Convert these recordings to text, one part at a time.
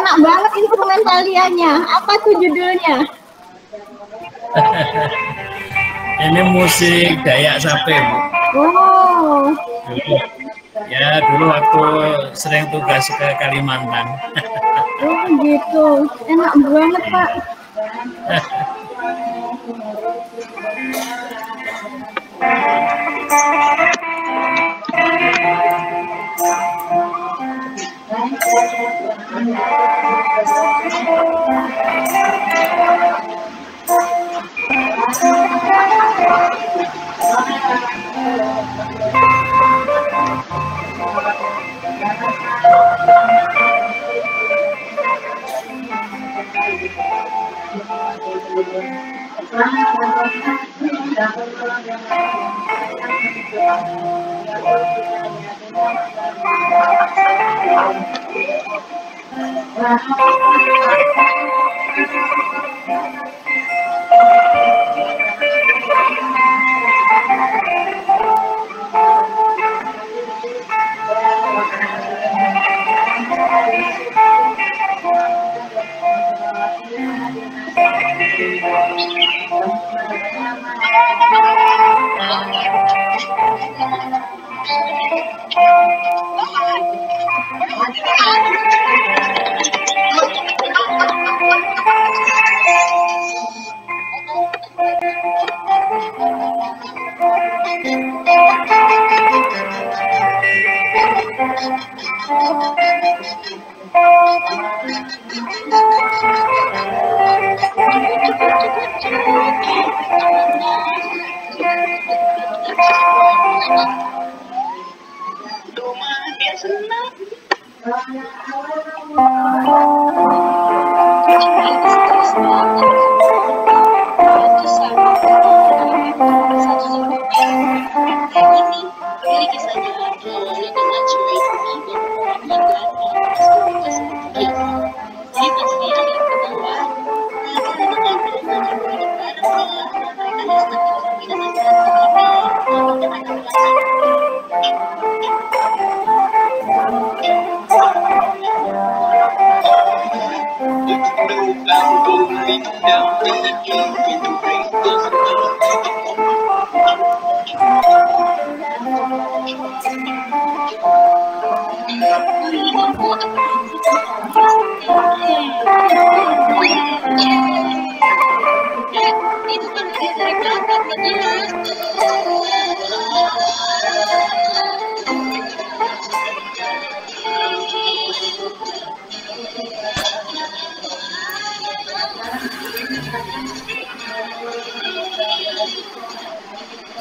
enak banget instrumentalianya. Apa tuh judulnya? Ini musik Dayak Sape, Bu. Oh. Dulu waktu sering tugas ke Kalimantan. Oh gitu, enak banget Pak.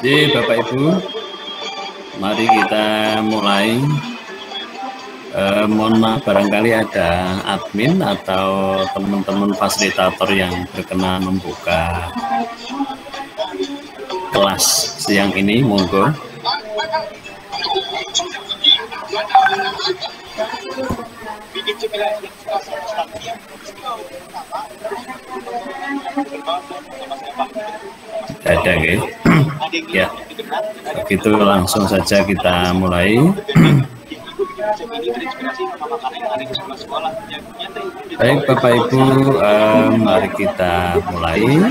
Jadi Bapak Ibu, mari kita mulai. Mohon maaf barangkali ada admin atau teman-teman fasilitator yang berkenan membuka kelas siang ini, monggo. Ada nggih? Ya, begitu langsung saja kita mulai. Baik Bapak Ibu, mari kita mulai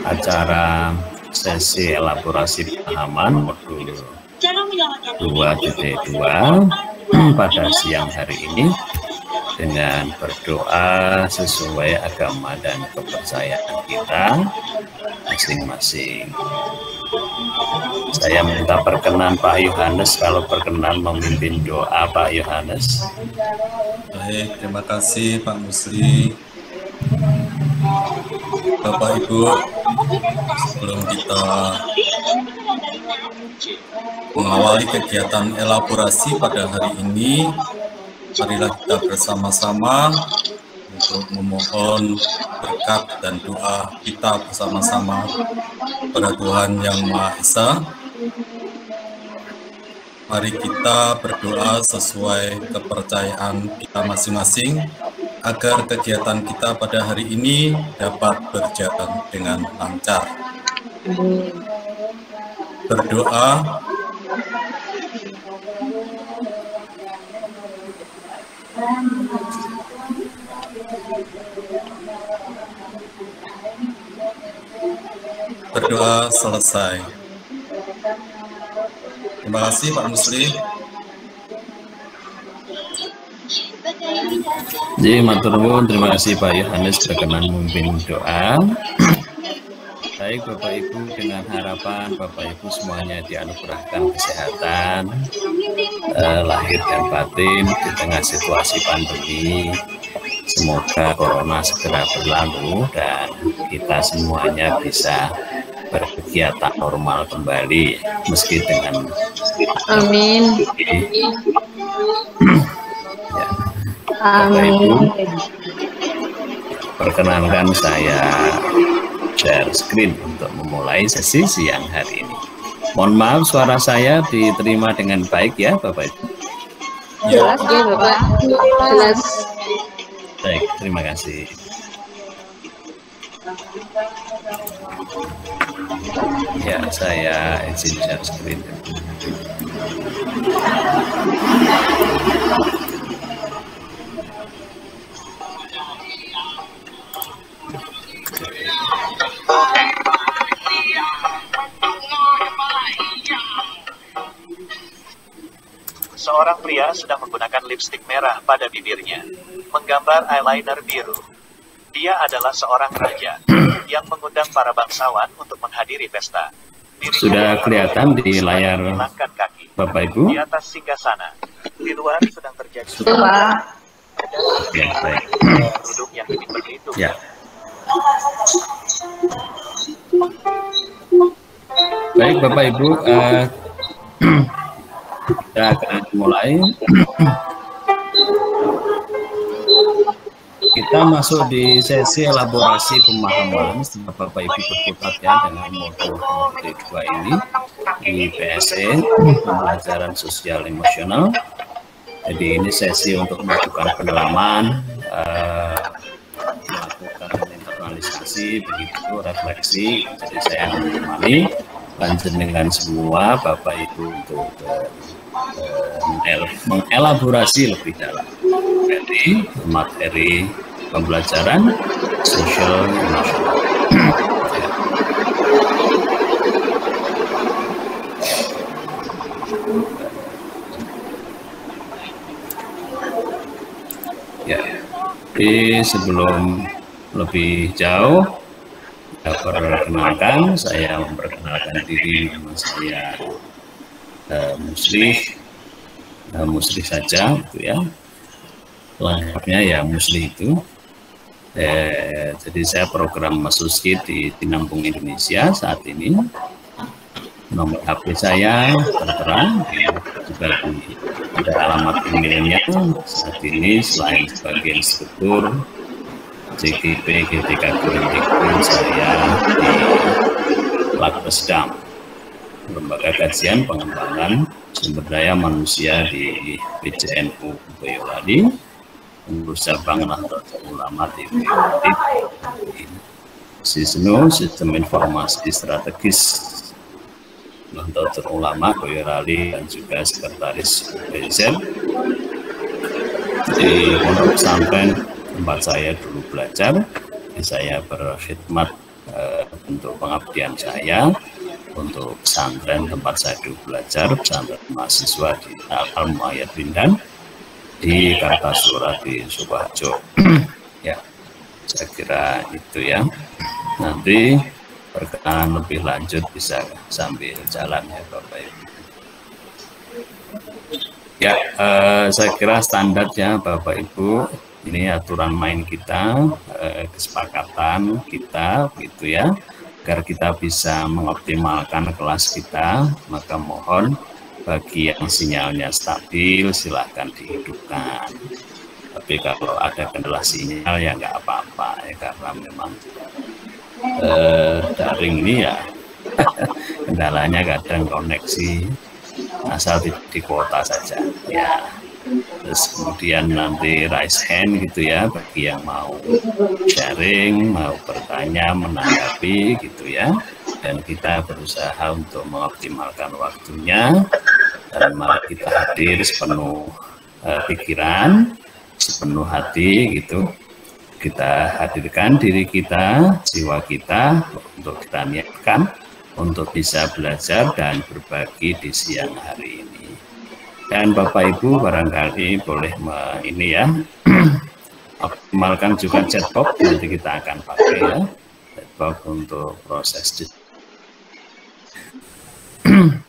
acara sesi elaborasi pemahaman modul 2.2 pada siang hari ini dengan berdoa sesuai agama dan kepercayaan kita masing-masing. Saya minta perkenan Pak Yohanes, kalau berkenan memimpin doa Pak Yohanes. Baik, terima kasih Pak Musli. Bapak Ibu, sebelum kita mengawali kegiatan elaborasi pada hari ini, marilah kita bersama-sama untuk memohon berkat dan doa kita bersama-sama pada Tuhan Yang Maha Esa. Mari kita berdoa sesuai kepercayaan kita masing-masing agar kegiatan kita pada hari ini dapat berjalan dengan lancar. Berdoa. berdoa selesai. Terima kasih Pak Musli. Jadi matur nuwun, terima kasih Pak Yohanes berkenan memimpin doa. Baik Bapak Ibu, dengan harapan Bapak Ibu semuanya dianugerahkan kesehatan lahir dan batin di tengah situasi pandemi. Semoga corona segera berlalu dan kita semuanya bisa berkegiatan normal kembali meski dengan Amin. Ya. Bapak Ibu, perkenankan saya share screen untuk memulai sesi siang hari ini. Mohon maaf suara saya diterima dengan baik ya Bapak Ibu. Jelas ya Bapak. Jelas. Baik, terima kasih. Ya, saya izin share screen. Seorang pria sedang menggunakan lipstik merah pada bibirnya, menggambar eyeliner biru. Dia adalah seorang raja yang mengundang para bangsawan untuk menghadiri pesta. Dirinya Sudah kelihatan di layar menghilangkan kaki Bapak Ibu? di atas singgasana. Di luar sedang terjadi Ya, baik. duduk yang ingin berlindung. Ya. Baik Bapak Ibu, kita akan mulai. Kita masuk di sesi elaborasi pemahaman setelah Bapak Ibu berkutat ya dengan modul kedua ini di PSE, pembelajaran sosial emosional. Jadi ini sesi untuk melakukan pendalaman, melakukan internalisasi, begitu refleksi. Jadi saya akan menemani panjenengan semua Bapak Ibu untuk mengelaborasi lebih dalam materi pembelajaran sosial emosional. Ya, jadi sebelum lebih jauh, perkenalkan, saya memperkenalkan diri, nama saya Musli saja, gitu ya. Lengkapnya ya Musli itu. Jadi saya program associate di Tinampung Indonesia saat ini. Nomor HP saya tertera, juga ada alamat emailnya. Saat ini selain sebagai instruktur CGP GTK Kemendikbud, saya di Lakbesdam, Lembaga Kajian Pengembangan Sumber Daya Manusia di PJNU Boyolali, pengurus cabang Nahdlatul Ulama di Boyolali, Sistem Informasi Strategis Nahdlatul Ulama Boyolali, dan juga sekretaris PZ di Pondok Pesantren tempat saya dulu belajar. Saya berkhidmat untuk pengabdian saya untuk pesantren tempat saya dulu belajar, pesantren mahasiswa di Al-Muayyad Bindan di Kartasura di Sukoharjo. Ya, saya kira itu ya. Nanti perkenalan lebih lanjut bisa sambil jalan ya Bapak Ibu. Ya, saya kira standar ya Bapak Ibu. Ini aturan main kita, kesepakatan kita, gitu ya. Agar kita bisa mengoptimalkan kelas kita, maka mohon bagi yang sinyalnya stabil silahkan dihidupkan. Tapi kalau ada kendala sinyal ya nggak apa-apa ya, karena memang daring ini ya kendalanya kadang koneksi, asal di kuota saja ya. Terus kemudian nanti raise hand gitu ya bagi yang mau sharing, mau bertanya, menanggapi gitu ya. Dan kita berusaha untuk mengoptimalkan waktunya dan mari kita hadir sepenuh pikiran, sepenuh hati gitu. kita hadirkan diri kita, jiwa kita untuk kita niatkan untuk bisa belajar dan berbagi di siang hari ini. Dan Bapak Ibu barangkali boleh ini ya, optimalkan juga chatbox, nanti kita akan pakai ya chatbox untuk proses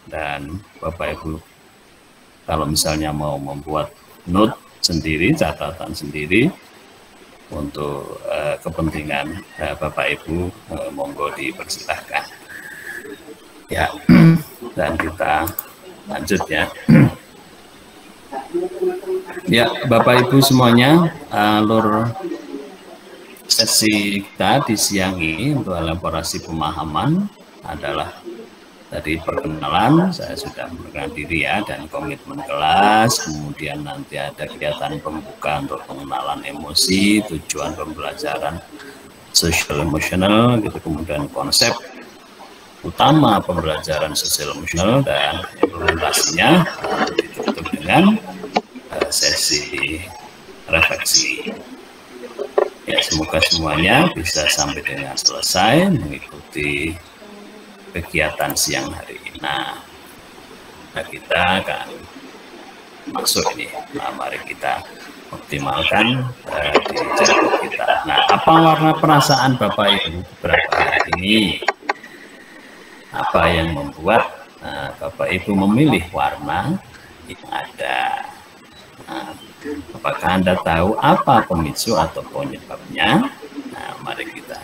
dan Bapak Ibu kalau misalnya mau membuat note sendiri, catatan sendiri untuk kepentingan Bapak Ibu, monggo dipersilahkan ya. Dan kita lanjut ya. Ya Bapak Ibu semuanya, alur sesi kita di siang ini untuk elaborasi pemahaman adalah tadi perkenalan, saya sudah memperkenalkan diri ya, dan komitmen kelas, kemudian nanti ada kegiatan pembuka untuk pengenalan emosi, tujuan pembelajaran social emotional, gitu, kemudian konsep utama pembelajaran social emotional dan implementasinya, ditutup dengan sesi refleksi. Ya, semoga semuanya bisa sampai dengan selesai mengikuti kegiatan siang hari ini. Nah, kita akan masuk ini. Nah, mari kita optimalkan di jadwal kita. Nah, apa warna perasaan Bapak Ibu beberapa hari ini? Apa yang membuat Bapak Ibu memilih warna yang ada? Nah, apakah Anda tahu apa pemicu atau penyebabnya? Nah, mari kita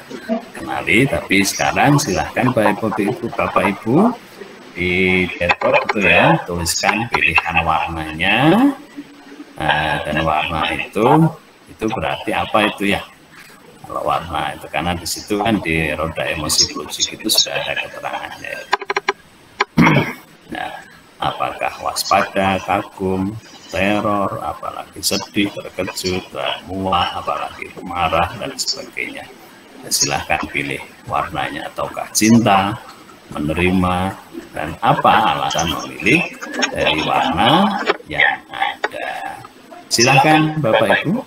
kenali. Tapi sekarang silahkan Bapak Ibu di chatbox itu ya, tuliskan pilihan warnanya. Nah, dan warna itu berarti apa itu ya? Kalau warna itu karena di situ kan di roda emosi Plutchik itu sudah ada keterangannya. Nah, apakah waspada, kagum, teror, apalagi sedih, terkejut, muak, apalagi marah dan sebagainya. Ya, silahkan pilih warnanya, ataukah cinta, menerima, dan apa alasan memilih dari warna yang ada. Silahkan Bapak Ibu,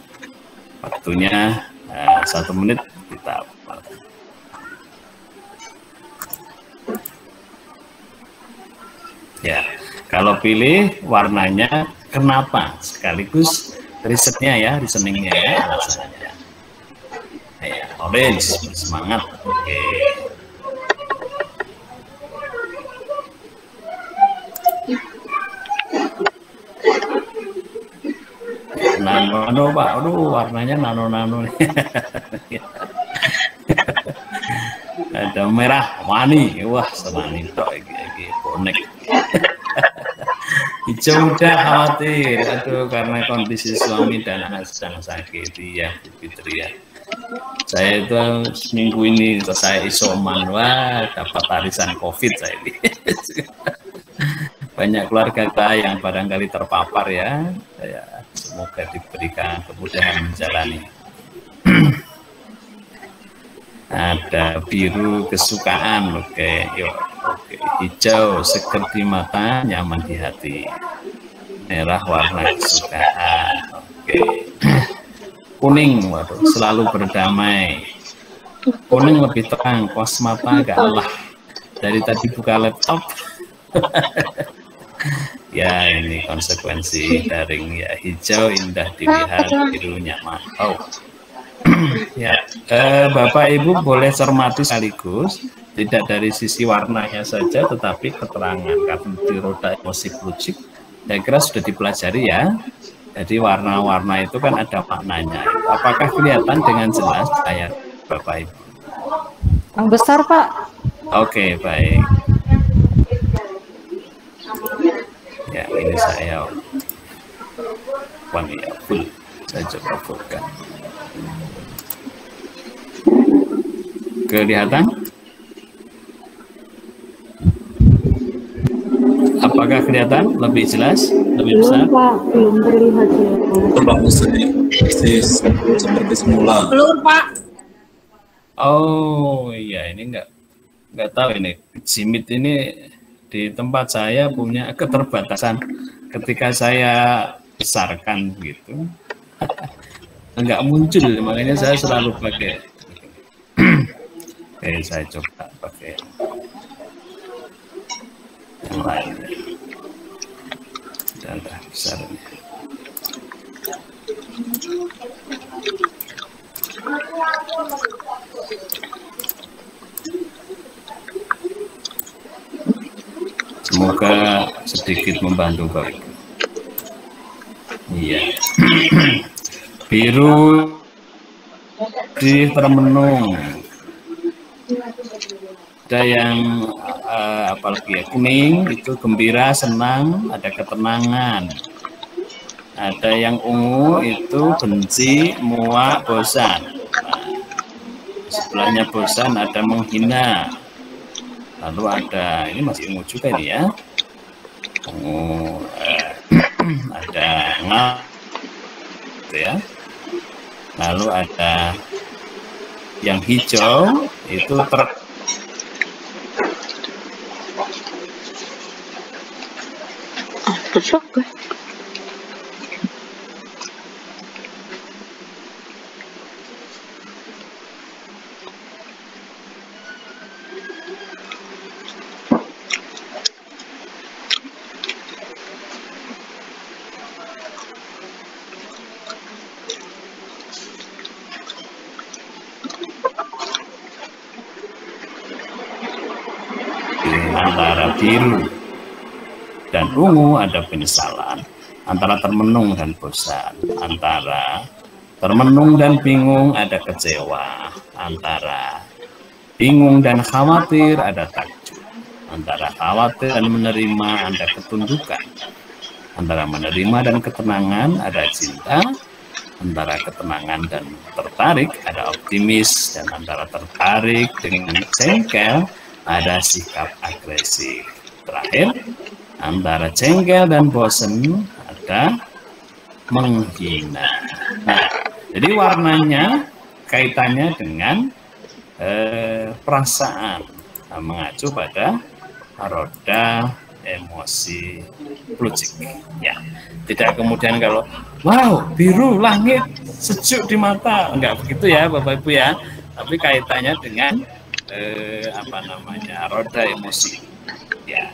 waktunya 1 menit kita mulai. Ya, kalau pilih warnanya kenapa, sekaligus risetnya ya, reasoningnya ya, alasannya. Ya, orange, semangat. Oke. Nano Pak, aduh warnanya nano-nano. Ada merah, wani, wah semani tok iki bonek. Hijau muda khawatir, aduh karena kondisi suami dan anak sedang sakit. Ya Bu Fitri ya. Saya itu seminggu ini saya isoman, wah dapat arisan COVID saya ini. Banyak keluarga kita yang barangkali terpapar ya. Semoga diberikan kemudahan menjalani. Ada biru kesukaan, oke, yuk, oke. Hijau seger di mata, nyaman di hati. Merah warna kesukaan, oke. Kuning, waduh, selalu berdamai. Kuning lebih terang, kos mata agak lelah. Dari tadi buka laptop. Ya ini konsekuensi daring ya. Hijau indah dilihat, biru nyaman. Oh ya, Bapak Ibu boleh cermati sekaligus, tidak dari sisi warnanya saja tetapi keterangan, karena di roda emosi Plutchik saya kira sudah dipelajari ya. Jadi warna-warna itu kan ada maknanya. Apakah kelihatan dengan jelas saya Bapak Ibu? Yang besar Pak. Oke, baik. Ya, ini saya full, saya coba fullkan. Kelihatan? Apakah kelihatan lebih jelas, lebih besar? Belum Pak, belum terlihat ya. Bagus seperti semula. Belum Pak. Oh iya, ini nggak tahu ini Jimit ini di tempat saya punya keterbatasan ketika saya besarkan gitu. nggak muncul, makanya saya selalu pakai. Oke, saya coba pakai yang lain. Dan besar ini. Semoga sedikit membantu Bapak Ibu. Iya. Biru di termenung. Ada yang apalagi ya, kuning itu gembira, senang, ada ketenangan. Ada yang ungu itu benci, muak, bosan. Nah, sebelahnya bosan ada menghina. Lalu ada, ini masih ungu juga ini ya. Ungu, ada gitu ya. Lalu ada yang hijau itu antara biru dan ungu ada penyesalan, antara termenung dan bosan, antara termenung dan bingung ada kecewa, antara bingung dan khawatir ada takjub, antara khawatir dan menerima ada ketundukan, antara menerima dan ketenangan ada cinta, antara ketenangan dan tertarik ada optimis, dan antara tertarik dengan jengkel ada sikap agresif. Terakhir, antara jengkel dan bosan ada menghina. Nah, jadi warnanya kaitannya dengan perasaan, mengacu pada roda emosi Plutchik. Ya, tidak kemudian kalau wow biru langit sejuk di mata, enggak begitu ya Bapak Ibu ya. Tapi kaitannya dengan apa namanya, roda emosi. Ya,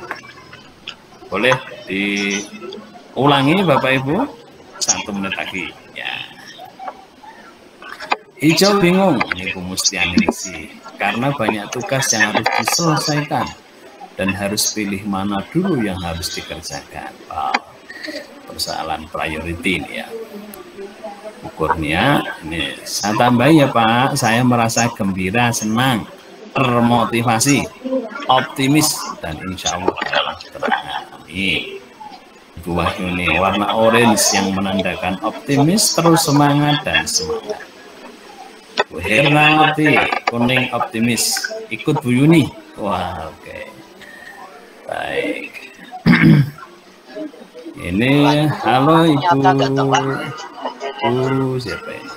boleh diulangi Bapak Ibu 1 menit lagi. Ya. Hijau bingung, ini Bu Mustianingsih, karena banyak tugas yang harus diselesaikan dan harus pilih mana dulu yang harus dikerjakan. Wow, persoalan priority ini ya. Ukurnya ini saya tambahin ya Pak, saya merasa gembira, senang, termotivasi, optimis, dan insya Allah dalam ketenangan. Amin. Buah ini warna orange yang menandakan optimis, terus semangat dan semangat. Bu Hernawati kuning optimis, ikut Bu Yuni. Wah, oke. Baik. Ini halo Ibu. Siapa ini?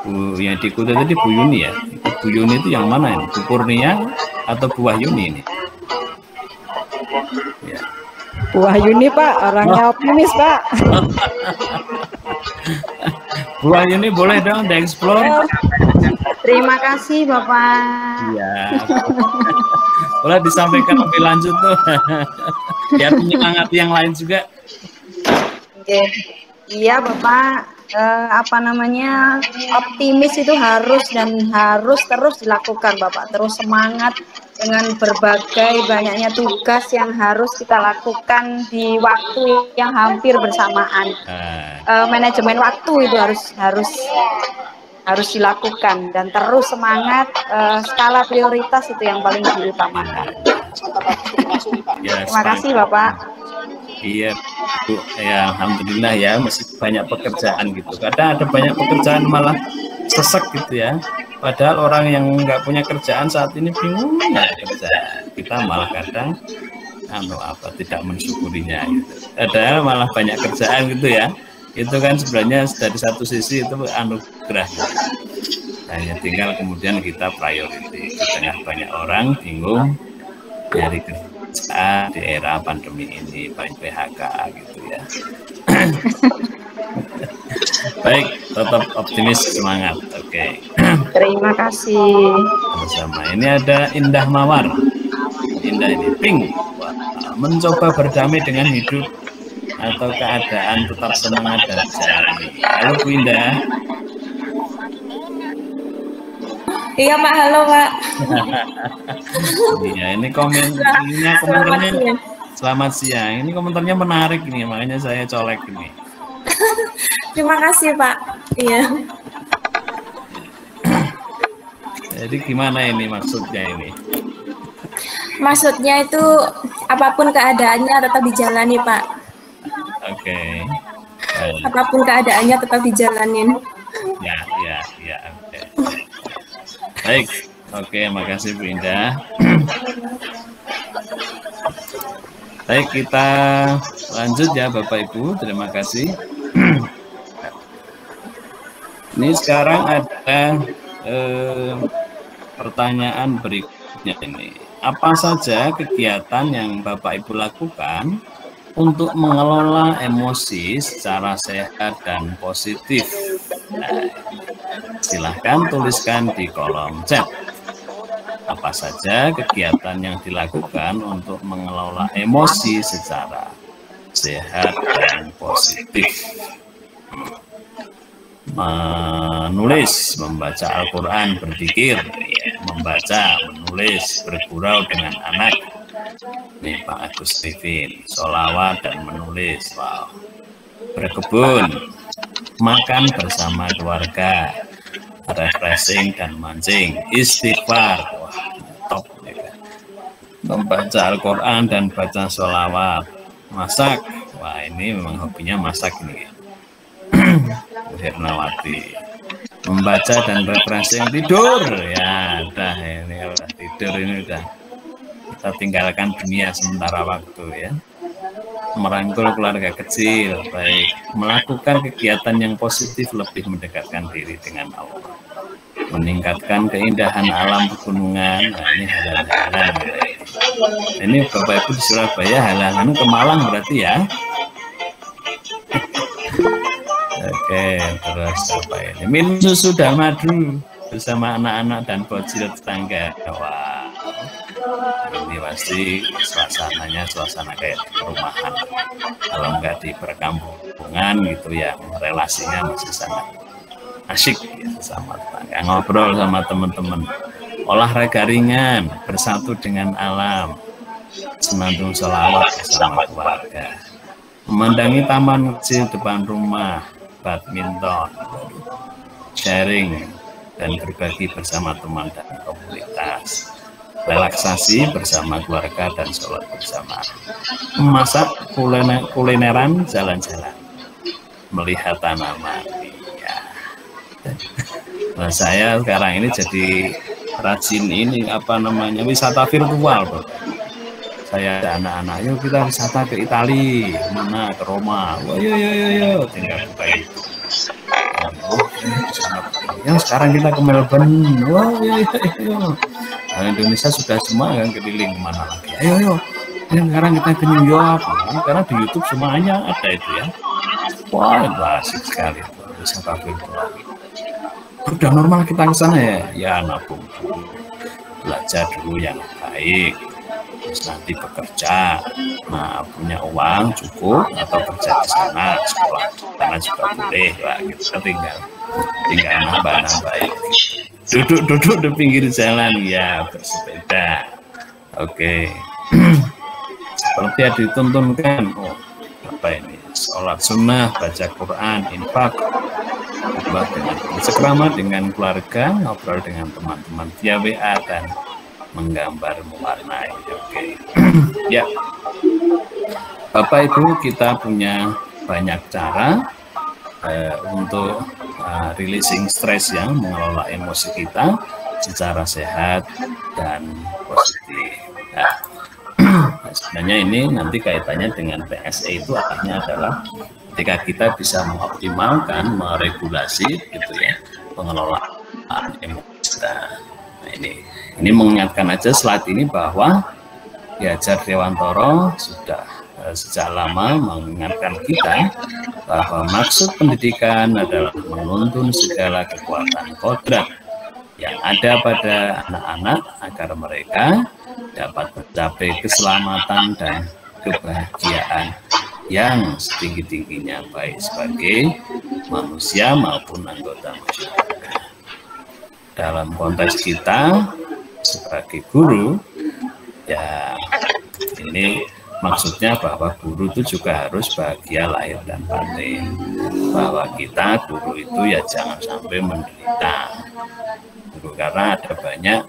Bu yang diikuti tadi Bu Yuni ya. Bu Yuni itu yang mana ini? Bu Kurnia atau Bu Wahyuni ini? Ya. Bu Wahyuni Pak, orangnya optimis Pak. Bu Wahyuni boleh dong di-explore. Terima kasih Bapak. Iya. Boleh disampaikan lebih lanjut tuh. Biar menyemangati yang lain juga. Oke. Iya Bapak. Apa namanya, optimis itu harus terus dilakukan Bapak, terus semangat dengan berbagai banyaknya tugas yang harus kita lakukan di waktu yang hampir bersamaan. Manajemen waktu itu harus dilakukan dan terus semangat. Skala prioritas itu yang paling diutamakan. Ya, terima kasih Bapak. Iya Bu, ya alhamdulillah ya, masih banyak pekerjaan gitu. Kadang ada banyak pekerjaan malah sesek gitu ya. Padahal orang yang nggak punya kerjaan saat ini bingung nggak kerjaan. Kita malah kadang tidak mensyukurinya gitu. Ada malah banyak kerjaan gitu ya. Itu kan sebenarnya dari satu sisi itu anugerah. Hanya tinggal kemudian kita priority. Di tengah banyak orang bingung dari kerjaan di era pandemi ini, PHK gitu ya. Baik, tetap optimis, semangat. Oke. Terima kasih. Bersama. Ini ada Indah Mawar. Indah ini pink. Wah, mencoba berdamai dengan hidup atau keadaan, tetap semangat dan jalani. Halo Bu Indah. Iya Pak, halo Pak. Iya, ini komentarnya selamat siang. Ini komentarnya menarik nih, makanya saya colek ini. Terima kasih Pak. Iya. Jadi gimana ini maksudnya ini? Maksudnya itu apapun keadaannya tetap dijalani Pak. Oke. Apapun keadaannya tetap dijalanin. Ya. Oke. Baik. Oke, makasih Bu Indah. Baik, kita lanjut ya Bapak Ibu. Terima kasih. Ini sekarang ada pertanyaan berikutnya ini. Apa saja kegiatan yang Bapak Ibu lakukan untuk mengelola emosi secara sehat dan positif? Nah, silahkan tuliskan di kolom chat. Apa saja kegiatan yang dilakukan untuk mengelola emosi secara sehat dan positif? Menulis, membaca Al-Quran, berzikir, membaca, menulis, bergurau dengan anak. Nih Pak Agus Rifin, sholawat dan menulis. Wow. Berkebun, makan bersama keluarga, refreshing dan mancing, istighfar. Wah, top ya. Membaca Al-Quran dan baca sholawat, masak. Wah, ini memang hobinya masak ini. Hernawati, membaca dan refreshing, tidur. Ya, udah ini udah tidur, ini udah kita tinggalkan dunia sementara waktu ya. Merangkul keluarga kecil, baik. Melakukan kegiatan yang positif lebih mendekatkan diri dengan Allah. Meningkatkan keindahan alam pegunungan. Nah, ini halang-halang. Ini Bapak Ibu di Surabaya, halangan ke Malang berarti ya. Oke, terus apa ini? Minum susu dan madu bersama anak-anak dan bocil tetangga. Wah, ini pasti suasananya suasana kayak perumahan. Kalau nggak di perkampungan gitu ya, relasinya masih sangat asyik gitu, sama tetangga. Ngobrol sama teman-teman, olahraga ringan, bersatu dengan alam, senandung sholawat bersama keluarga, memandangi taman kecil depan rumah, badminton, sharing, dan berbagi bersama teman dan komunitas, relaksasi bersama keluarga dan sholat bersama, memasak, kulineran, jalan-jalan, melihat tanaman. Ya. Nah, saya sekarang ini jadi rajin ini wisata virtual, Bro. Saya ada anak-anak, yuk kita wisata ke Itali, mana ke Roma. Wah, yo, tinggal buka itu. Yang sekarang kita ke Melbourne. Wah, yo. Nah, Indonesia sudah semua kan keliling kemana lagi. Ayo. Yang sekarang kita ke New York. Karena di YouTube semuanya ada itu ya. Wah, asik sekali wisata virtual. Udah normal kita ke sana ya. Ya, nabung dulu, belajar dulu yang baik. Terus nanti bekerja, nah punya uang cukup atau kerja di sana, sekolah karena juga boleh, lah gitu. Tinggal nambah duduk di pinggir jalan ya, bersepeda. Oke. Seperti yang dituntunkan, apa ini, sholat sunnah, baca Quran, infak, bersekrama dengan keluarga, ngobrol dengan teman-teman via WA, dan menggambar, mewarnai. Oke. Ya, Bapak Ibu, kita punya banyak cara untuk releasing stres, yang mengelola emosi kita secara sehat dan positif. Nah, sebenarnya ini nanti kaitannya dengan PSE, itu artinya adalah ketika kita bisa mengoptimalkan, meregulasi gitu ya, pengelolaan emosi kita. Nah, ini mengingatkan aja slide ini bahwa Ki Hajar Dewantara sudah sejak lama mengingatkan kita bahwa maksud pendidikan adalah menuntun segala kekuatan kodrat yang ada pada anak-anak agar mereka dapat mencapai keselamatan dan kebahagiaan yang setinggi-tingginya, baik sebagai manusia maupun anggota masyarakat. Dalam konteks kita sebagai guru, ya ini maksudnya bahwa guru itu juga harus bahagia lahir dan batin. Bahwa kita guru itu ya jangan sampai menderita. Karena ada banyak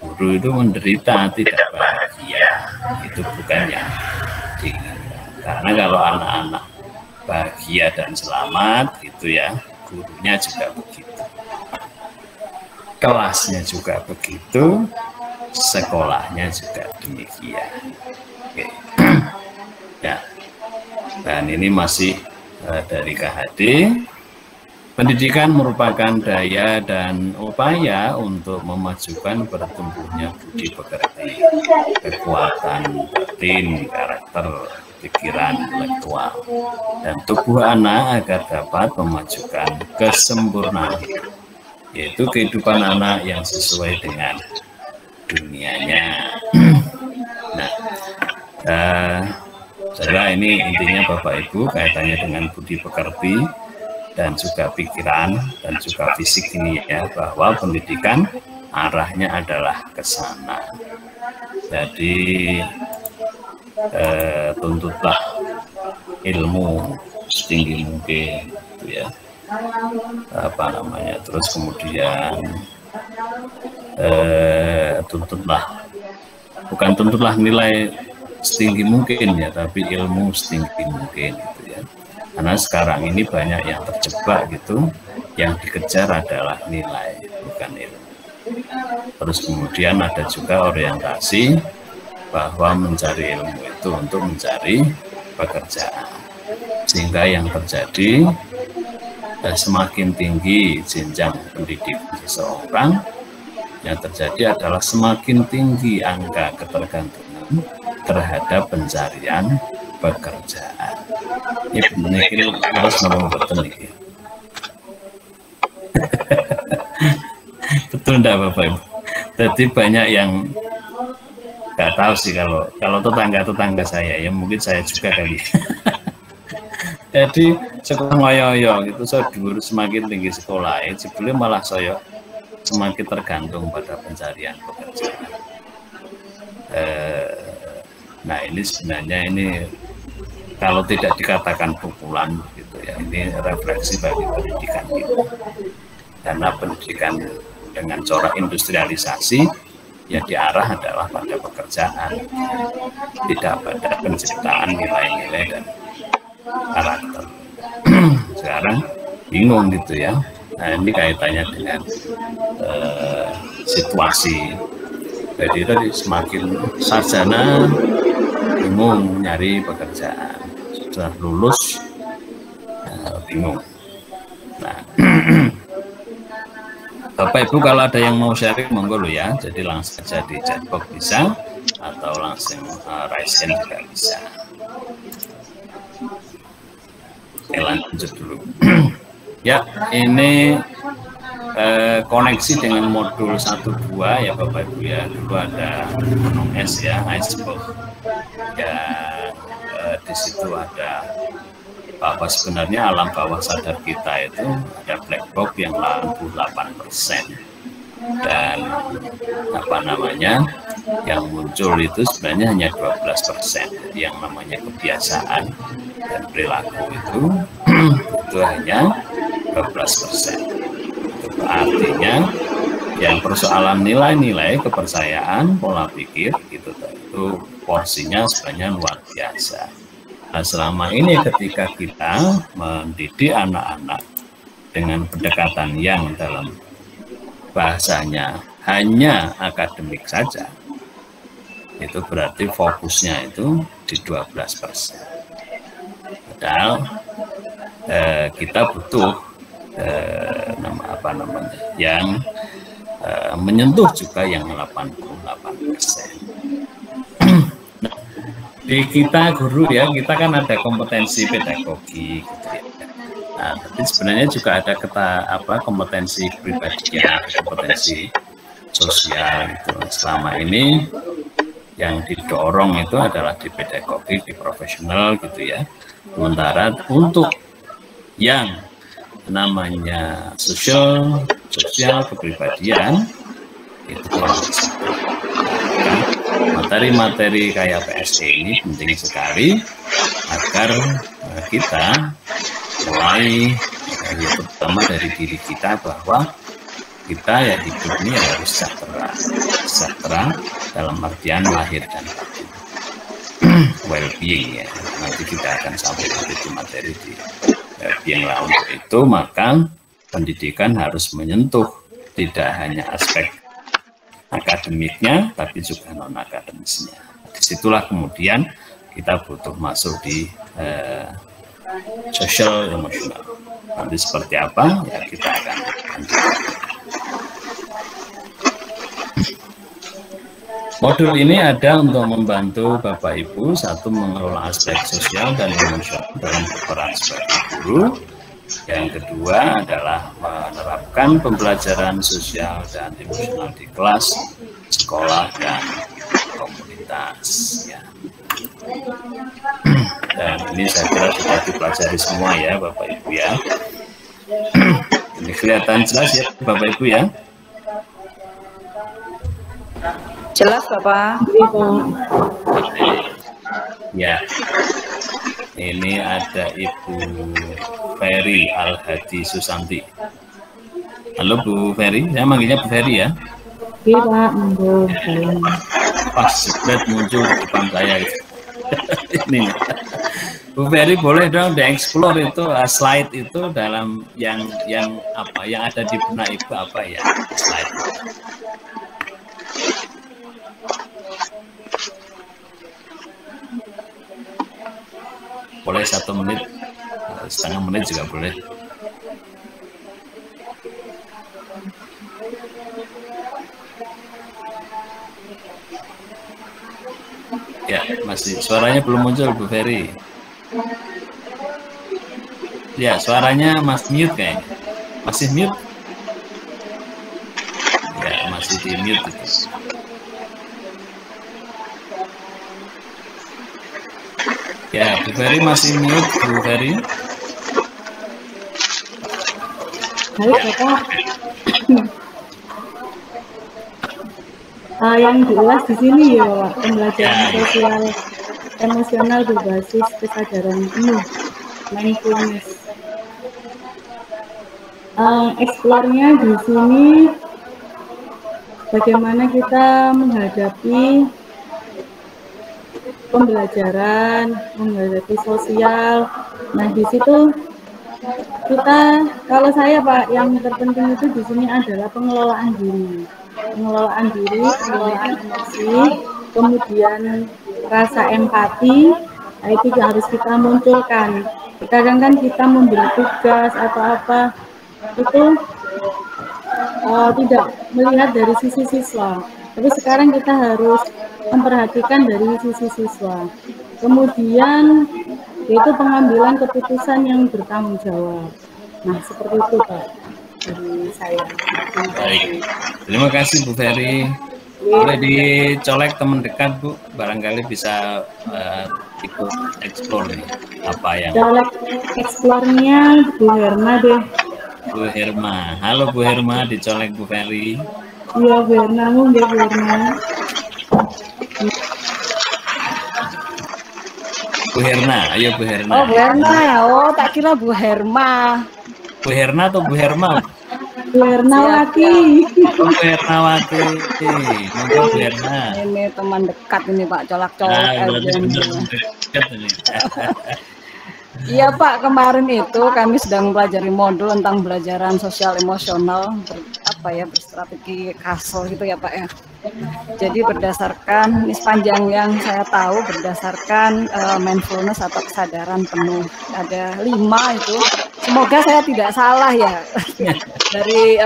guru itu menderita, tidak bahagia. Itu bukan yang diinginkan. Karena kalau anak-anak bahagia dan selamat, gitu ya, gurunya juga begitu. Kelasnya juga begitu, sekolahnya juga demikian. Oke. Ya, dan ini masih dari KHD. Pendidikan merupakan daya dan upaya untuk memajukan bertumbuhnya budi pekerti, kekuatan batin, karakter, pikiran, intelektual, dan tubuh anak agar dapat memajukan kesempurnaan, yaitu kehidupan anak yang sesuai dengan dunianya. Nah, setelah ini intinya Bapak Ibu kaitannya dengan budi pekerti dan juga pikiran dan juga fisik ini ya, bahwa pendidikan arahnya adalah ke sana. Jadi tuntutlah ilmu setinggi mungkin, gitu ya. Terus kemudian tuntutlah nilai setinggi mungkin ya, tapi ilmu setinggi mungkin, gitu ya. Karena sekarang ini banyak yang terjebak gitu, yang dikejar adalah nilai, bukan ilmu. Terus kemudian ada juga orientasi bahwa mencari ilmu itu untuk mencari pekerjaan, sehingga yang terjadi semakin tinggi jenjang pendidikan seseorang, yang terjadi adalah semakin tinggi angka ketergantungan terhadap pencarian pekerjaan. Ini mungkin harus betul nih. Betul enggak Bapak Ibu? Jadi banyak yang nggak tahu sih, kalau tetangga saya ya, mungkin saya juga kali. Jadi sekolah ngoyo-ngoyo gitu, saya dulu semakin tinggi sekolah, sebelum malah saya semakin tergantung pada pencarian pekerjaan. Nah ini sebenarnya ini kalau tidak dikatakan pukulan gitu ya, ini refleksi bagi pendidikan kita. Karena pendidikan dengan corak industrialisasi yang diarah adalah pada pekerjaan, tidak pada penciptaan nilai-nilai dan karakter. Sekarang bingung gitu ya. Nah ini kaitannya dengan situasi. Jadi tadi semakin sarjana bingung nyari pekerjaan, sudah lulus bingung. Nah, Bapak Ibu kalau ada yang mau sharing monggo lo ya, jadi langsung saja di chatbox bisa, atau langsung raise hand juga bisa. Oke, lanjut dulu. Ya, ini koneksi dengan modul 1-2 ya Bapak Ibu ya. Dulu ada gunung es ya, iceberg. Ya, di situ ada bahwa sebenarnya alam bawah sadar kita itu ada black box yang 68%, dan yang muncul itu sebenarnya hanya 12%. Yang namanya kebiasaan dan perilaku itu hanya 12%. Itu artinya yang persoalan nilai-nilai, kepercayaan, pola pikir gitu, itu porsinya sebenarnya luar biasa. Nah, selama ini ketika kita mendidik anak-anak dengan pendekatan yang dalam bahasanya hanya akademik saja, itu berarti fokusnya itu di 12%. Padahal kita butuh yang menyentuh juga yang 88%. Di kita guru ya, kita kan ada kompetensi pedagogi gitu ya. Nah, tapi sebenarnya juga ada kompetensi pribadi ya, kompetensi sosial itu. Selama ini yang didorong itu adalah di pedagogi, di profesional gitu ya. Sementara untuk yang namanya sosial kepribadian itu materi-materi kayak PSE ini penting sekali agar kita mulai terutama dari diri kita bahwa kita ya hidup ini harus sejahtera dalam artian lahir dan batin, well-being ya. Nanti kita akan sampai di materi di well-being lah. Untuk itu maka pendidikan harus menyentuh tidak hanya aspek akademiknya tapi juga non akademisnya. Disitulah kemudian kita butuh masuk di sosial emosional. Nanti seperti apa ya kita akan lanjutkan. Modul ini ada untuk membantu Bapak Ibu satu mengelola aspek sosial dan emosional dalam berperan sebagai guru. Yang kedua adalah menerapkan pembelajaran sosial dan emosional di kelas, sekolah, dan komunitas. Ya. Dan ini saya kira sudah dipelajari semua ya Bapak Ibu ya. Ini kelihatan jelas ya Bapak Ibu ya. Jelas Bapak. Ya. Ini ada Ibu Ferry Al-Hadi Susanti. Halo Bu Ferry, saya manggilnya Bu Ferry ya. Iya Pak, monggo. Pas segera muncul di depan saya. Ini Bu Ferry boleh dong di-explore itu slide itu dalam yang ada di benak Ibu apa ya slide. Boleh 1 menit, setengah menit juga boleh. Ya, masih suaranya belum muncul Bu Ferry. Ya, suaranya masih mute kayaknya. Masih mute? Ya, masih di mute itu. Ya, Bu Ferry masih mute, Bu Ferry. Halo Bapak. Yang diulas di sini ya Pak, pembelajaran sosial emosional berbasis kesadaran penuh, mindfulness. Eksplornya di sini bagaimana kita menghadapi pembelajaran, menghadapi sosial. Nah, di situ kita, kalau saya Pak, yang terpenting itu di sini adalah pengelolaan diri, pengelolaan emosi, kemudian rasa empati. Nah, itu harus kita munculkan. Kadang kan kita memberi tugas atau apa itu tidak melihat dari sisi siswa. Tapi sekarang kita harus memperhatikan dari sisi siswa. Kemudian yaitu pengambilan keputusan yang bertanggung jawab. Nah, seperti itu Pak dari saya. Baik, terima kasih Bu Ferry. Boleh dicolek teman dekat Bu, barangkali bisa ikut explore nih apa yang. Colek explore-nya Bu Herma deh. Bu Herma, halo Bu Herma, dicolek Bu Ferry. Iya Bu Herma, mungkin Bu Herma. Bu Herna, ayo Bu Herna. Oh Bu Herna ya, oh tak kira Bu Herma. Bu Herna atau Bu Herma? Bu Hernawati. Bu Hernawati. Monggo Bu Herna. Ini teman dekat ini Pak, colak-colak. Dekat ini. Iya Pak, kemarin itu kami sedang mempelajari modul tentang pembelajaran sosial emosional berstrategi kasel gitu ya Pak ya. Jadi berdasarkan, ini sepanjang yang saya tahu berdasarkan mindfulness atau kesadaran penuh. Ada 5 itu. Semoga saya tidak salah ya. Dari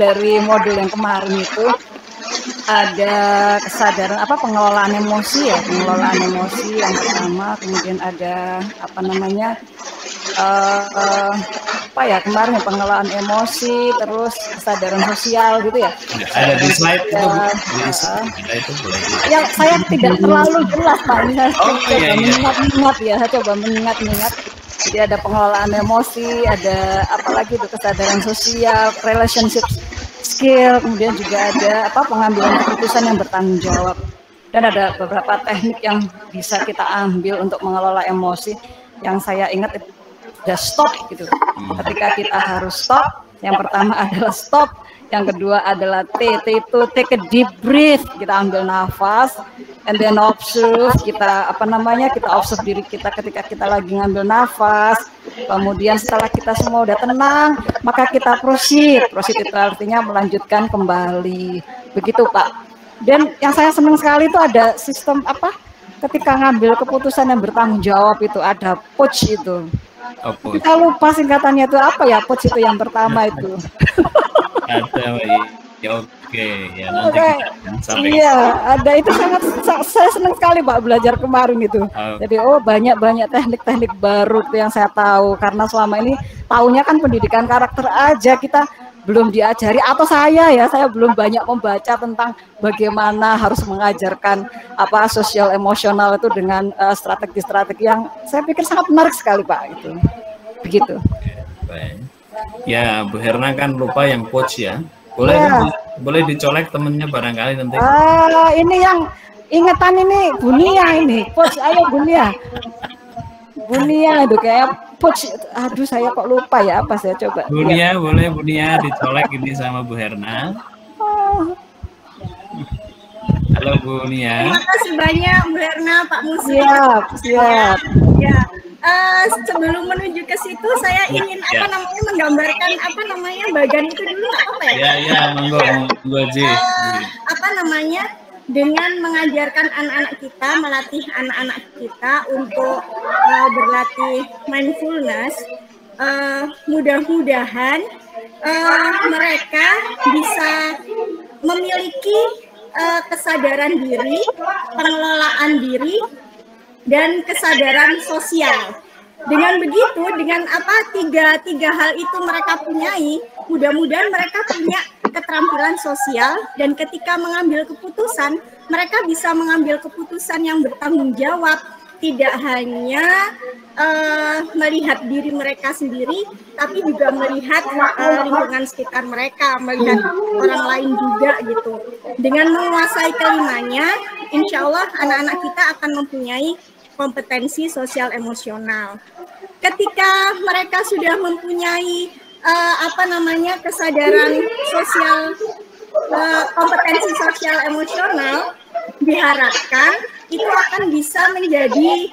dari modul yang kemarin itu. ada kesadaran pengelolaan emosi ya, pengelolaan emosi yang pertama, kemudian ada kemarin pengelolaan emosi, terus kesadaran sosial gitu ya. Ada di slide itu, yang saya tidak terlalu jelas Pak, ini saya mengingat-ingat ya, saya coba mengingat-ingat. Jadi ada pengelolaan emosi, ada apalagi itu kesadaran sosial, relationship skill, kemudian juga ada pengambilan keputusan yang bertanggung jawab. Dan ada beberapa teknik yang bisa kita ambil untuk mengelola emosi. Yang saya ingat itu ada stop gitu. Ketika kita harus stop, yang pertama adalah stop, yang kedua adalah T itu take a deep breath, kita ambil nafas, and then observe, kita kita observe diri kita ketika kita lagi ngambil nafas. Kemudian setelah kita semua udah tenang, maka kita proceed itu artinya melanjutkan kembali, begitu Pak. Dan yang saya senang sekali itu ada sistem ketika ngambil keputusan yang bertanggung jawab itu ada push itu. Kita lupa singkatannya itu apa ya, push itu yang pertama itu. Ada ya, oke ya, nanti sampai iya ada itu, saya senang sekali Pak belajar kemarin itu. Jadi banyak teknik-teknik baru yang saya tahu, karena selama ini taunya kan pendidikan karakter aja, kita belum diajari, atau saya belum banyak membaca tentang bagaimana harus mengajarkan sosial emosional itu dengan strategi-strategi yang saya pikir sangat menarik sekali Pak itu. Begitu. Baik. Ya, Bu Herna kan lupa yang coach ya. Boleh dicolek temennya barangkali nanti. Ini yang ingetan ini Bunia ini. Coach, ayo Bunia. Bunia itu kayak coach. Aduh, saya kok lupa ya, apa saya coba. Bunia, boleh Bunia dicolek ini sama Bu Herna. Halo Bunia. Terima kasih banyak Bu Herna, Pak Musi. Siap. Ya. Sebelum menuju ke situ saya ingin menggambarkan bagan itu dulu ya? Ya, monggo Ji. Dengan mengajarkan anak-anak kita, melatih anak-anak kita untuk berlatih mindfulness, mudah-mudahan mereka bisa memiliki kesadaran diri, pengelolaan diri, dan kesadaran sosial. Dengan begitu, dengan tiga hal itu mereka punyai, mudah-mudahan mereka punya keterampilan sosial, dan ketika mengambil keputusan, mereka bisa mengambil keputusan yang bertanggung jawab, tidak hanya melihat diri mereka sendiri, tapi juga melihat lingkungan sekitar mereka, melihat orang lain juga gitu. Dengan menguasai kelimanya, insya Allah anak-anak kita akan mempunyai kompetensi sosial emosional. Ketika mereka sudah mempunyai kesadaran sosial, kompetensi sosial emosional, diharapkan itu akan bisa menjadi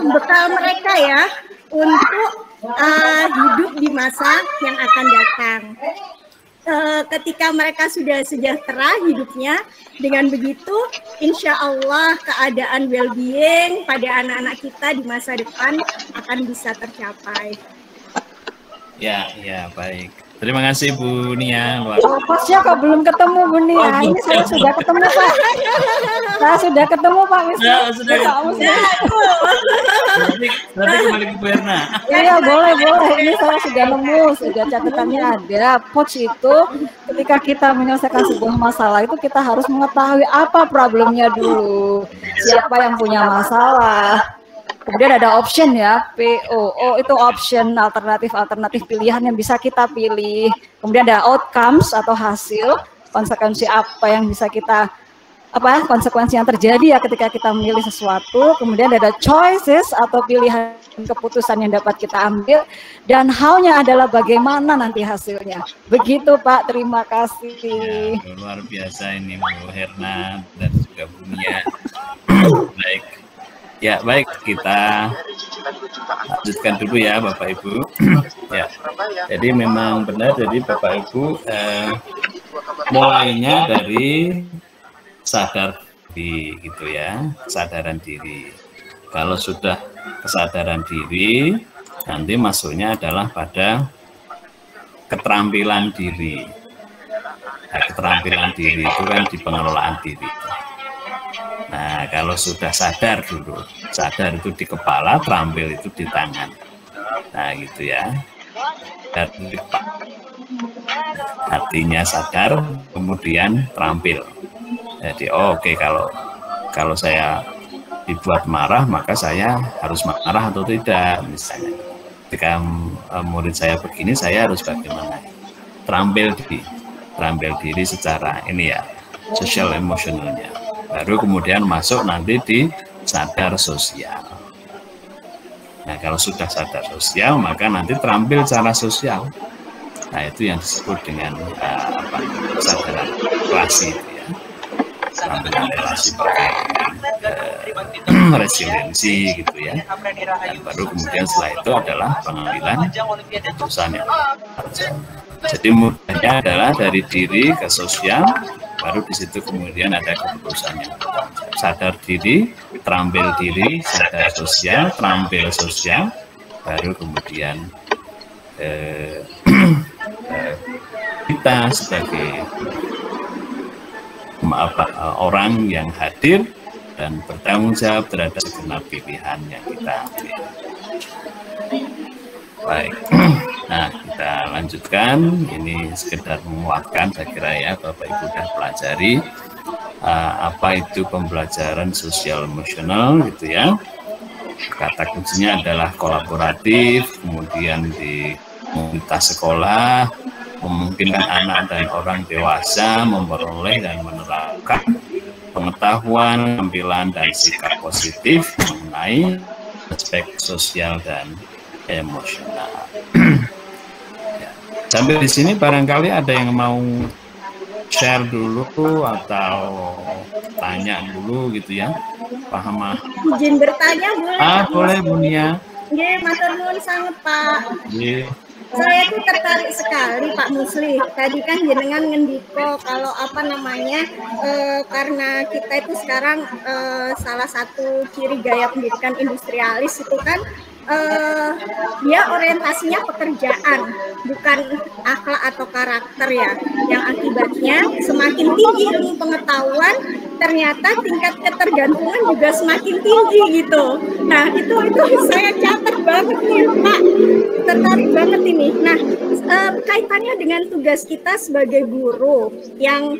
bekal mereka ya untuk hidup di masa yang akan datang. Ketika mereka sudah sejahtera hidupnya, dengan begitu insya Allah keadaan well-being pada anak-anak kita di masa depan akan bisa tercapai. Ya, baik. Terima kasih Bu Nia. Pasnya kok belum ketemu Bu Nia. Ini saya sudah ketemu Pak. Saya sudah ketemu Pak. Sudah. Berarti kembali ke Bu Herna. Iya boleh. Ini saya sudah nemu, sudah catatannya ada. Coach itu ketika kita menyelesaikan sebuah masalah itu kita harus mengetahui apa problemnya dulu. Siapa yang punya masalah. Kemudian ada option ya, PO itu option, alternatif pilihan yang bisa kita pilih. Kemudian ada outcomes atau hasil, konsekuensi apa yang bisa kita, konsekuensi yang terjadi ya ketika kita memilih sesuatu. Kemudian ada choices atau pilihan keputusan yang dapat kita ambil. Dan how-nya adalah bagaimana nanti hasilnya. Begitu Pak, terima kasih. Ya, luar biasa ini Bu Herna dan juga Bu Nia. Baik. Ya, baik, kita lanjutkan dulu ya Bapak Ibu. Ya, jadi memang benar, jadi Bapak Ibu mulainya dari sadar diri gitu ya, kesadaran diri. Kalau sudah kesadaran diri, nanti masuknya adalah pada keterampilan diri. Nah, keterampilan diri itu kan di pengelolaan diri. Nah, kalau sudah sadar dulu, sadar itu di kepala, terampil itu di tangan. Nah, gitu ya. Dan hatinya sadar, kemudian terampil. Jadi, oke, kalau saya dibuat marah, maka saya harus marah atau tidak, misalnya. Ketika murid saya begini, saya harus bagaimana? Terampil diri secara ini ya, sosial emosionalnya. Baru kemudian masuk nanti di sadar sosial. Nah, kalau sudah sadar sosial, maka nanti terampil secara sosial. Nah, itu yang disebut dengan kesadaran relasi itu ya. Terampil relasi pakai resiliensi gitu ya. Dan baru kemudian setelah itu adalah pengambilan keputusan yang jadi mudahnya adalah dari diri ke sosial, baru di situ kemudian ada keputusan yang sadar diri, terampil diri, sadar sosial, terampil sosial, baru kemudian kita sebagai orang yang hadir dan bertanggung jawab terhadap segenap pilihan yang kita ambil. Baik, nah kita lanjutkan. Ini sekedar menguatkan, saya kira ya, Bapak Ibu sudah pelajari apa itu pembelajaran sosial emosional gitu ya. Kata kuncinya adalah kolaboratif, kemudian di komunitas sekolah, memungkinkan anak dan orang dewasa memperoleh dan menerapkan pengetahuan, tampilan, dan sikap positif mengenai aspek sosial dan emosional. Ya. Sampai di sini barangkali ada yang mau share dulu atau tanya dulu gitu ya, paham? Izin bertanya boleh? Boleh Bu Nia. Nggih, matur nuwun sanget Pak. Nggih. Saya tuh tertarik sekali Pak Musli. Tadi kan jenengan ngendiko kalau karena kita itu sekarang salah satu ciri gaya pendidikan industrialis itu kan dia orientasinya pekerjaan, bukan akhlak atau karakter ya. Yang akibatnya semakin tinggi ilmu pengetahuan, ternyata tingkat ketergantungan juga semakin tinggi gitu. Nah itu saya catat banget nih Pak, tertarik banget ini. Nah kaitannya dengan tugas kita sebagai guru yang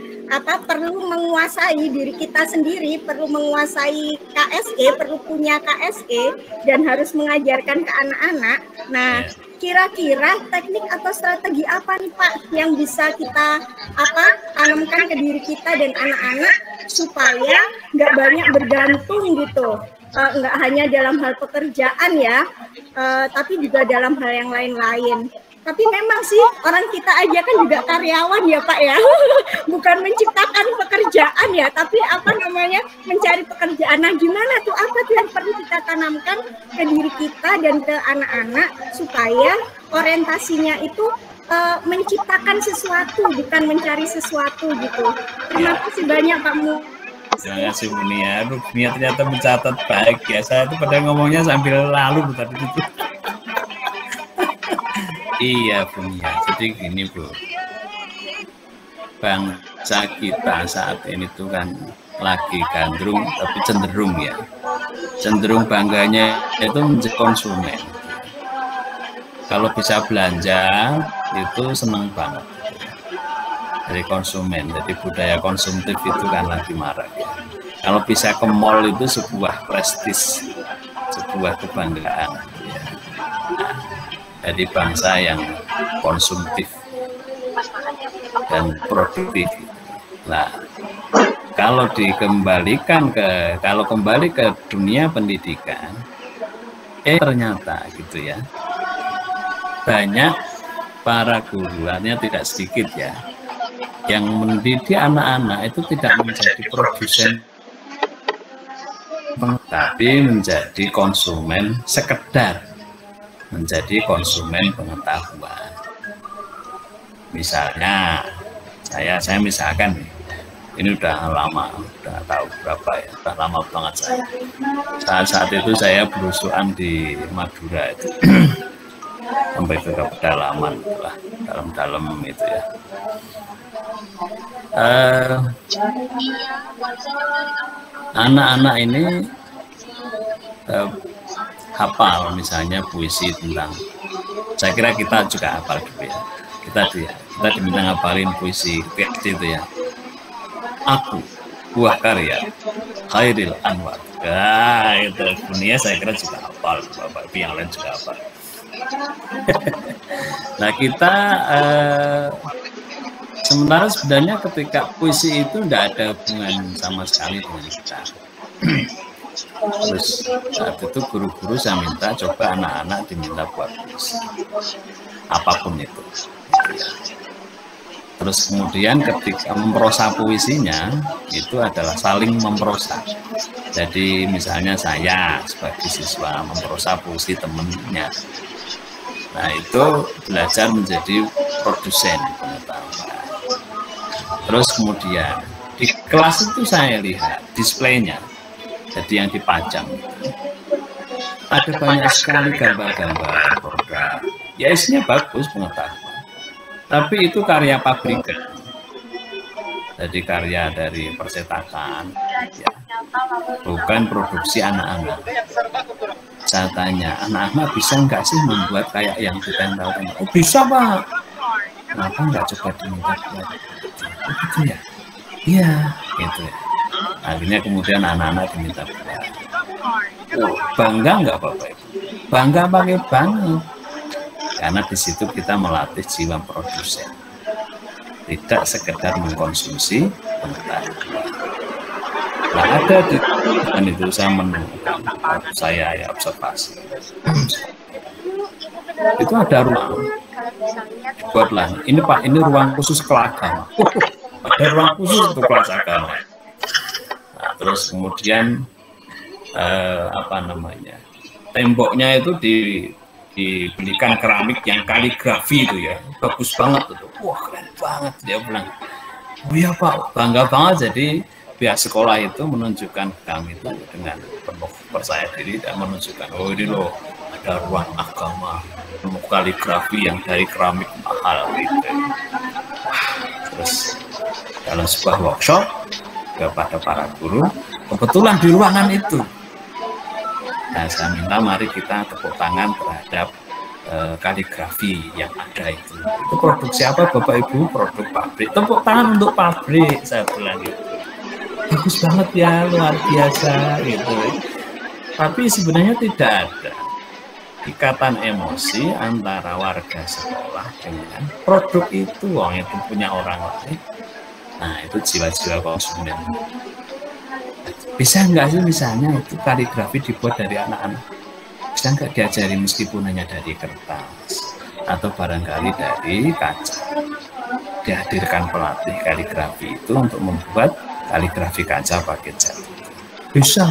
perlu menguasai diri kita sendiri, perlu menguasai KSE, perlu punya KSE dan harus mengajarkan ke anak-anak. Nah, kira-kira teknik atau strategi apa nih Pak yang bisa kita tanamkan ke diri kita dan anak-anak supaya nggak banyak bergantung gitu, nggak hanya dalam hal pekerjaan ya, tapi juga dalam hal yang lain-lain. Tapi memang sih orang kita aja kan juga karyawan ya Pak ya, bukan menciptakan pekerjaan ya, tapi mencari pekerjaan. Nah gimana tuh, apa tuh yang perlu kita tanamkan ke diri kita dan ke anak-anak supaya orientasinya itu menciptakan sesuatu, bukan mencari sesuatu gitu. Terima kasih banyak Pak Mu. Terima kasih Bu Nia. Nia ternyata mencatat baik ya. Saya itu pada ngomongnya sambil lalu tadi itu. Iya Bu Nia, jadi gini Bu, bangsa kita saat ini tuh kan lagi gandrung tapi cenderung ya, cenderung bangganya itu menjadi konsumen. Kalau bisa belanja itu seneng banget, dari konsumen, jadi budaya konsumtif itu kan lagi marak ya. Kalau bisa ke mall itu sebuah prestis, sebuah kebanggaan ya. Nah, jadi bangsa yang konsumtif dan produktif. Nah, kalau kembali ke dunia pendidikan, ternyata gitu ya, banyak para guru, artinya tidak sedikit ya, yang mendidik anak-anak itu tidak menjadi produsen, tapi menjadi konsumen sekedar. Menjadi konsumen pengetahuan. Misalnya saya misalkan ini udah lama, udah tahu berapa ya, udah lama banget saya. Saat itu saya berusukan di Madura itu sampai ke pedalaman lah, dalam-dalam itu ya. Anak-anak ini hafal misalnya puisi tentang, saya kira kita juga hafal gitu ya, kita diminta ngapalin puisi PhD itu ya, aku buah karya Khairil Anwar. Nah, itu dunia saya kira juga hafal, Bapak Ibu yang lain juga hafal. Nah, kita sementara sebenarnya ketika puisi itu tidak ada hubungan sama sekali dengan kita. Terus saat itu guru-guru saya minta coba anak-anak diminta buat puisi, apapun itu. Terus kemudian ketika memprosa puisinya itu adalah saling memprosa. Jadi misalnya saya sebagai siswa memprosa puisi temennya. Nah itu belajar menjadi produsen pengetahuan. Terus kemudian di kelas itu saya lihat displaynya, jadi yang dipajang ada banyak sekali gambar-gambar produk. Ya isinya bagus pengetahuan. Tapi itu karya pabrikan, jadi karya dari percetakan, ya. Bukan produksi anak-anak. Saya tanya, anak-anak bisa nggak sih membuat kayak yang ditempel-tempel? Oh bisa Pak. Kenapa nggak coba diminta buat? Oh gitu ya? Iya, gitu ya. Akhirnya kemudian anak-anak diminta buat. Oh, bangga nggak Bapak Ibu? Bangga pakai banget. Karena di situ kita melatih jiwa produsen, tidak sekedar mengkonsumsi pengetahuan. Nah ada di dan itu saya menemukan, saya ya observasi, itu ada ruang, buatlah ini Pak, ini ruang khusus kelas agama, ada ruang khusus untuk kelas agama. Nah, terus kemudian temboknya itu dibelikan keramik yang kaligrafi itu ya, bagus banget itu. Wah keren banget, dia bilang. Oh iya Pak, bangga banget. Jadi pihak sekolah itu menunjukkan kami itu dengan penuh percaya diri dan menunjukkan, oh ini loh ada ruang agama, penuh kaligrafi yang dari keramik mahal gitu. Wah, terus dalam sebuah workshop kepada para guru, kebetulan di ruangan itu. Nah, saya minta mari kita tepuk tangan terhadap kaligrafi yang ada itu. Itu produksi apa Bapak Ibu? Produk pabrik. Tepuk tangan untuk pabrik, saya bilang gitu. Bagus banget ya, luar biasa gitu. Tapi sebenarnya tidak ada ikatan emosi antara warga sekolah dengan produk itu, yang itu punya orang lain. Nah, itu jiwa-jiwa konsumen. Bisa nggak sih misalnya itu kaligrafi dibuat dari anak-anak? Bisa nggak diajari meskipun hanya dari kertas atau barangkali dari kaca? Dihadirkan pelatih kaligrafi itu untuk membuat kaligrafi kaca pakai cat. Bisa.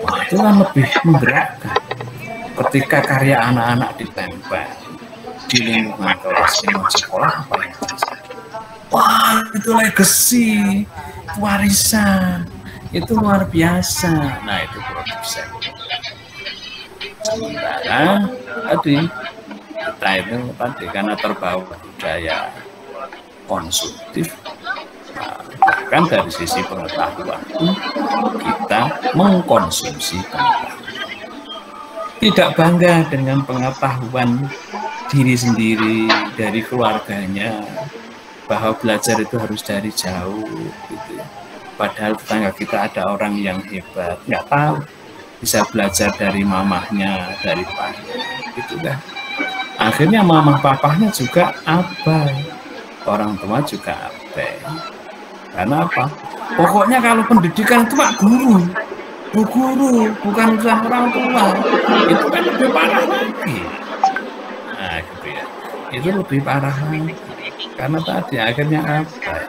Wah, itu kan lebih menggerakkan. Ketika karya anak-anak ditempel di lingkungan kelas lingkungan sekolah apa yang terjadi? Wah, itu legacy, warisan. Itu luar biasa. Nah itu produsen. Sementara tadi kita itu tadi karena terbawa budaya konsumtif, bahkan dari sisi pengetahuan kita mengkonsumsi pengetahuan, tidak bangga dengan pengetahuan diri sendiri, dari keluarganya, bahwa belajar itu harus dari jauh gitu. Padahal tetangga kita ada orang yang hebat, nggak tahu, bisa belajar dari mamahnya, dari papahnya, gitu kan. Akhirnya mamah papahnya juga abai, orang tua juga abai. Karena apa? Pokoknya kalau pendidikan itu Pak guru, bu guru, bukan urusan orang tua. Itu kan lebih parah lagi. Nah, gitu ya. Itu lebih parah lagi. Karena tadi akhirnya abai.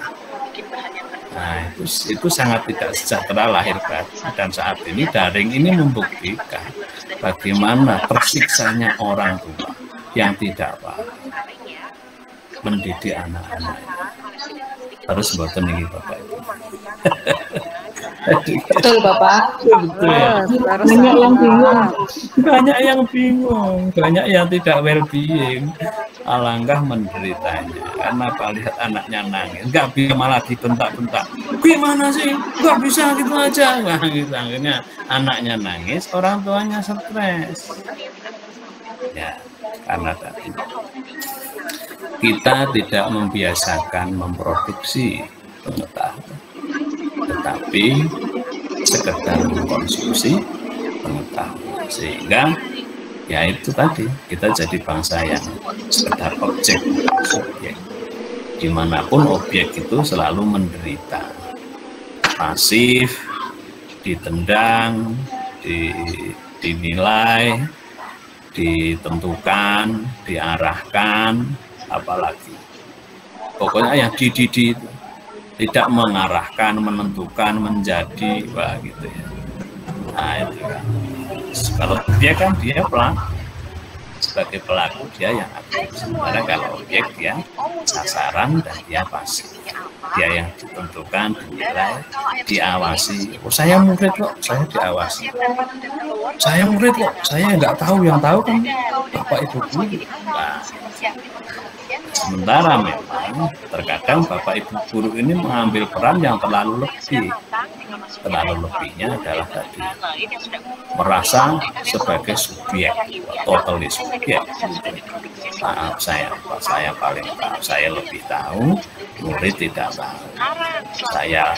Nah, itu sangat tidak sejahtera lahir batin. Dan saat ini daring ini membuktikan bagaimana tersiksanya orang tua yang tidak paham mendidik anak-anak. Harus buatan ini Bapak Ibu. Betul Bapak. Betul ya. Banyak yang bingung. Banyak yang bingung, banyak yang tidak well-being. Alangkah menderitanya karena apa, lihat anaknya nangis, nggak bisa, malah dibentak-bentak. Gimana sih, nggak bisa gitu aja. Nah, gitu. Akhirnya anaknya nangis, orang tuanya stres. Ya, karena tadi kita tidak membiasakan memproduksi pengetahuan, tetapi sekedar mengkonsumsi pengetahuan, sehingga ya itu tadi kita jadi bangsa yang sekedar objek, subjek. Dimanapun objek itu selalu menderita, pasif, ditendang, dinilai, ditentukan, diarahkan, apalagi pokoknya yang itu tidak mengarahkan, menentukan, menjadi, wah gitu ya. Nah itu kan, kalau dia kan dia pelaku, sebagai pelaku dia yang aktif, sementara kalau objek dia sasaran dan dia pasif, dia yang ditentukan, dinilai, diawasi. Oh saya murid kok, saya diawasi. Saya murid kok, saya nggak tahu, yang tahu kan bapak ibu guru. Nah, sementara memang terkadang bapak ibu guru ini mengambil peran yang terlalu lebih. Terlalu lebihnya adalah tadi merasa sebagai subjek, totally subjek. Maaf saya paling tahu, saya lebih tahu, murid tidak tahu. Saya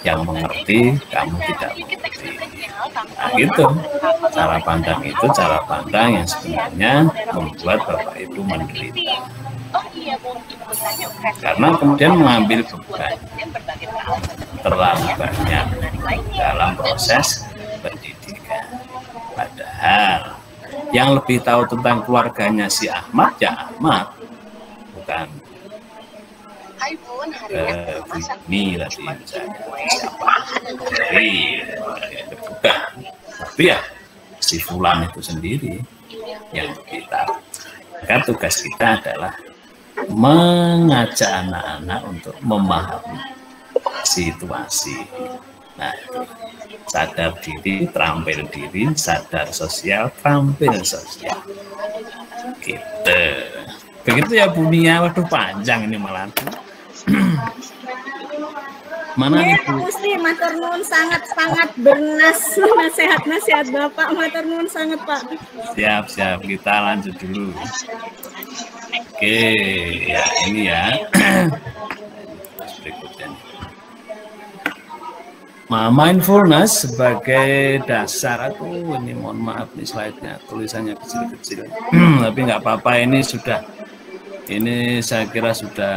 yang mengerti, kamu tidak mengerti. Nah gitu, cara pandang itu cara pandang yang sebenarnya membuat bapak ibu menderita. Karena kemudian mengambil beban terlalu banyak dalam proses pendidikan. Padahal yang lebih tahu tentang keluarganya si Ahmad ya Ahmad, bukan ini tadi misalnya siapa, bukan, tapi ya si Fulan itu sendiri yang lebih tahu. Maka tugas kita adalah mengajak anak-anak untuk memahami situasi. Nah, sadar diri, terampil diri, sadar sosial, terampil sosial. Gitu. Begitu ya Bu Nia, waduh panjang ini malah. Mana nih Bu? Mesti matur nuwun sangat bernas nasihat-nasihat Bapak, matur nuwun sangat Pak. Siap, kita lanjut dulu. Oke, ya ini ya. Berikutnya. Mindfulness sebagai dasar. Aku ini mohon maaf nih slide-nya, tulisannya kecil-kecil. Tapi nggak apa-apa, ini sudah. Ini saya kira sudah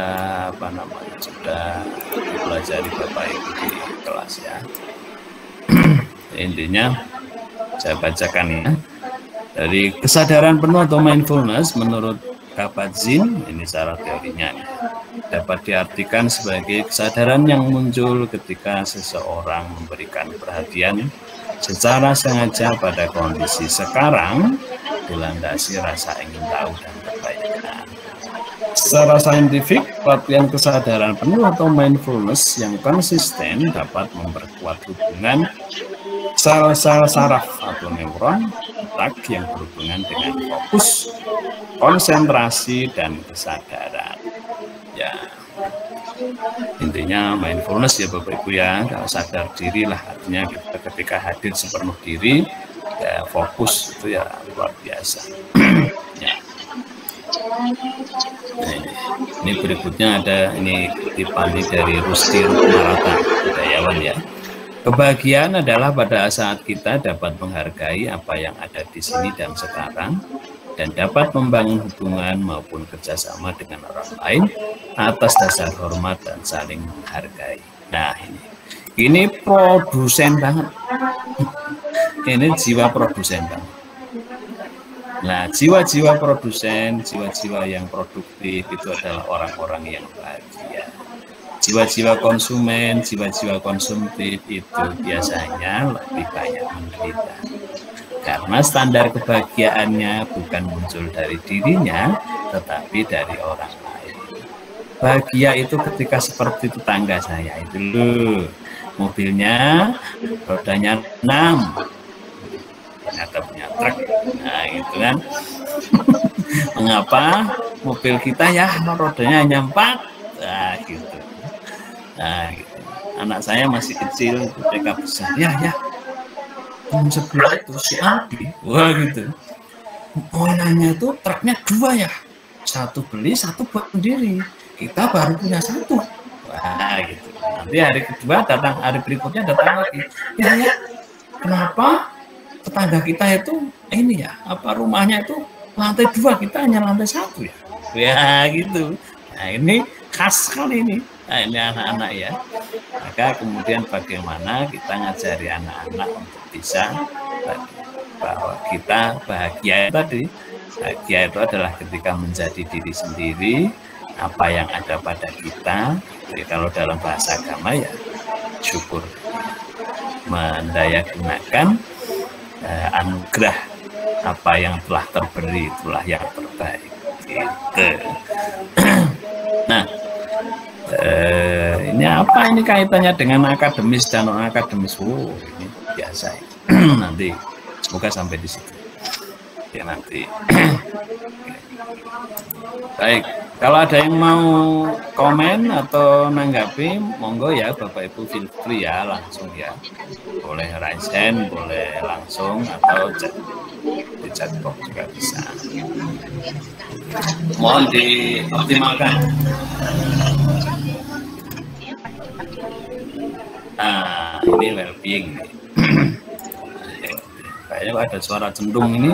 apa namanya, sudah dipelajari Bapak Ibu di kelas ya. Intinya saya bacakan ya. Dari kesadaran penuh atau mindfulness menurut Kabat-Zinn, ini cara teorinya, dapat diartikan sebagai kesadaran yang muncul ketika seseorang memberikan perhatian secara sengaja pada kondisi sekarang, dilandasi rasa ingin tahu dan perbaikan. Secara saintifik, latihan kesadaran penuh atau mindfulness yang konsisten dapat memperkuat hubungan sel-sel saraf atau neuron otak yang berhubungan dengan fokus, konsentrasi, dan kesadaran. Ya, intinya mindfulness ya Bapak Ibu ya, kalau sadar diri lah, artinya kita ketika hadir sepenuh diri, ya fokus itu ya luar biasa. Ya. Nah, ini berikutnya ada ini kutipan dari Rusti Rukmarata, budayawan ya. Kebahagiaan adalah pada saat kita dapat menghargai apa yang ada di sini dan sekarang, dan dapat membangun hubungan maupun kerjasama dengan orang lain atas dasar hormat dan saling menghargai. Nah ini produsen banget. Ini jiwa produsen banget. Nah, jiwa-jiwa produsen, jiwa-jiwa yang produktif itu adalah orang-orang yang bahagia. Jiwa-jiwa konsumen, jiwa-jiwa konsumtif itu biasanya lebih banyak menderita. Karena standar kebahagiaannya bukan muncul dari dirinya, tetapi dari orang lain. Bahagia itu ketika seperti tetangga saya itu loh. mobilnya rodanya 6, ternyata punya truk. Nah itu kan. Mengapa mobil kita ya rodanya hanya 4? Nah gitu. Nah gitu. Anak saya masih kecil, TK besar. Ya tahun 11 itu si Aldi, wah gitu. Mainannya itu truknya 2 ya, 1 beli 1 buat sendiri. Kita baru punya 1. Wah gitu. Nanti hari kedua datang, hari berikutnya datang lagi. Ya kenapa tetangga kita itu ini ya, apa rumahnya itu lantai 2, kita hanya lantai 1 ya. Ya gitu. Nah ini khas sekali ini. Nah ini anak-anak ya. Maka kemudian bagaimana kita ngajari anak-anak untuk bisa bahwa kita bahagia tadi. Bahagia itu adalah ketika menjadi diri sendiri, apa yang ada pada kita. Jadi kalau dalam bahasa agama ya syukur, mendayagunakan anugerah apa yang telah terberi, itulah yang terbaik gitu. Nah ini apa ini kaitannya dengan akademis dan non akademis? Ini biasa ya. Nanti semoga sampai di situ ya nanti. Baik, kalau ada yang mau komen atau nanggapi, monggo ya Bapak Ibu, feel free ya, langsung ya, boleh raise hand, boleh langsung atau chat di chat box juga bisa. Mohon dioptimalkan. Nah ini well-being nih. Kayaknya ada suara cendung ini.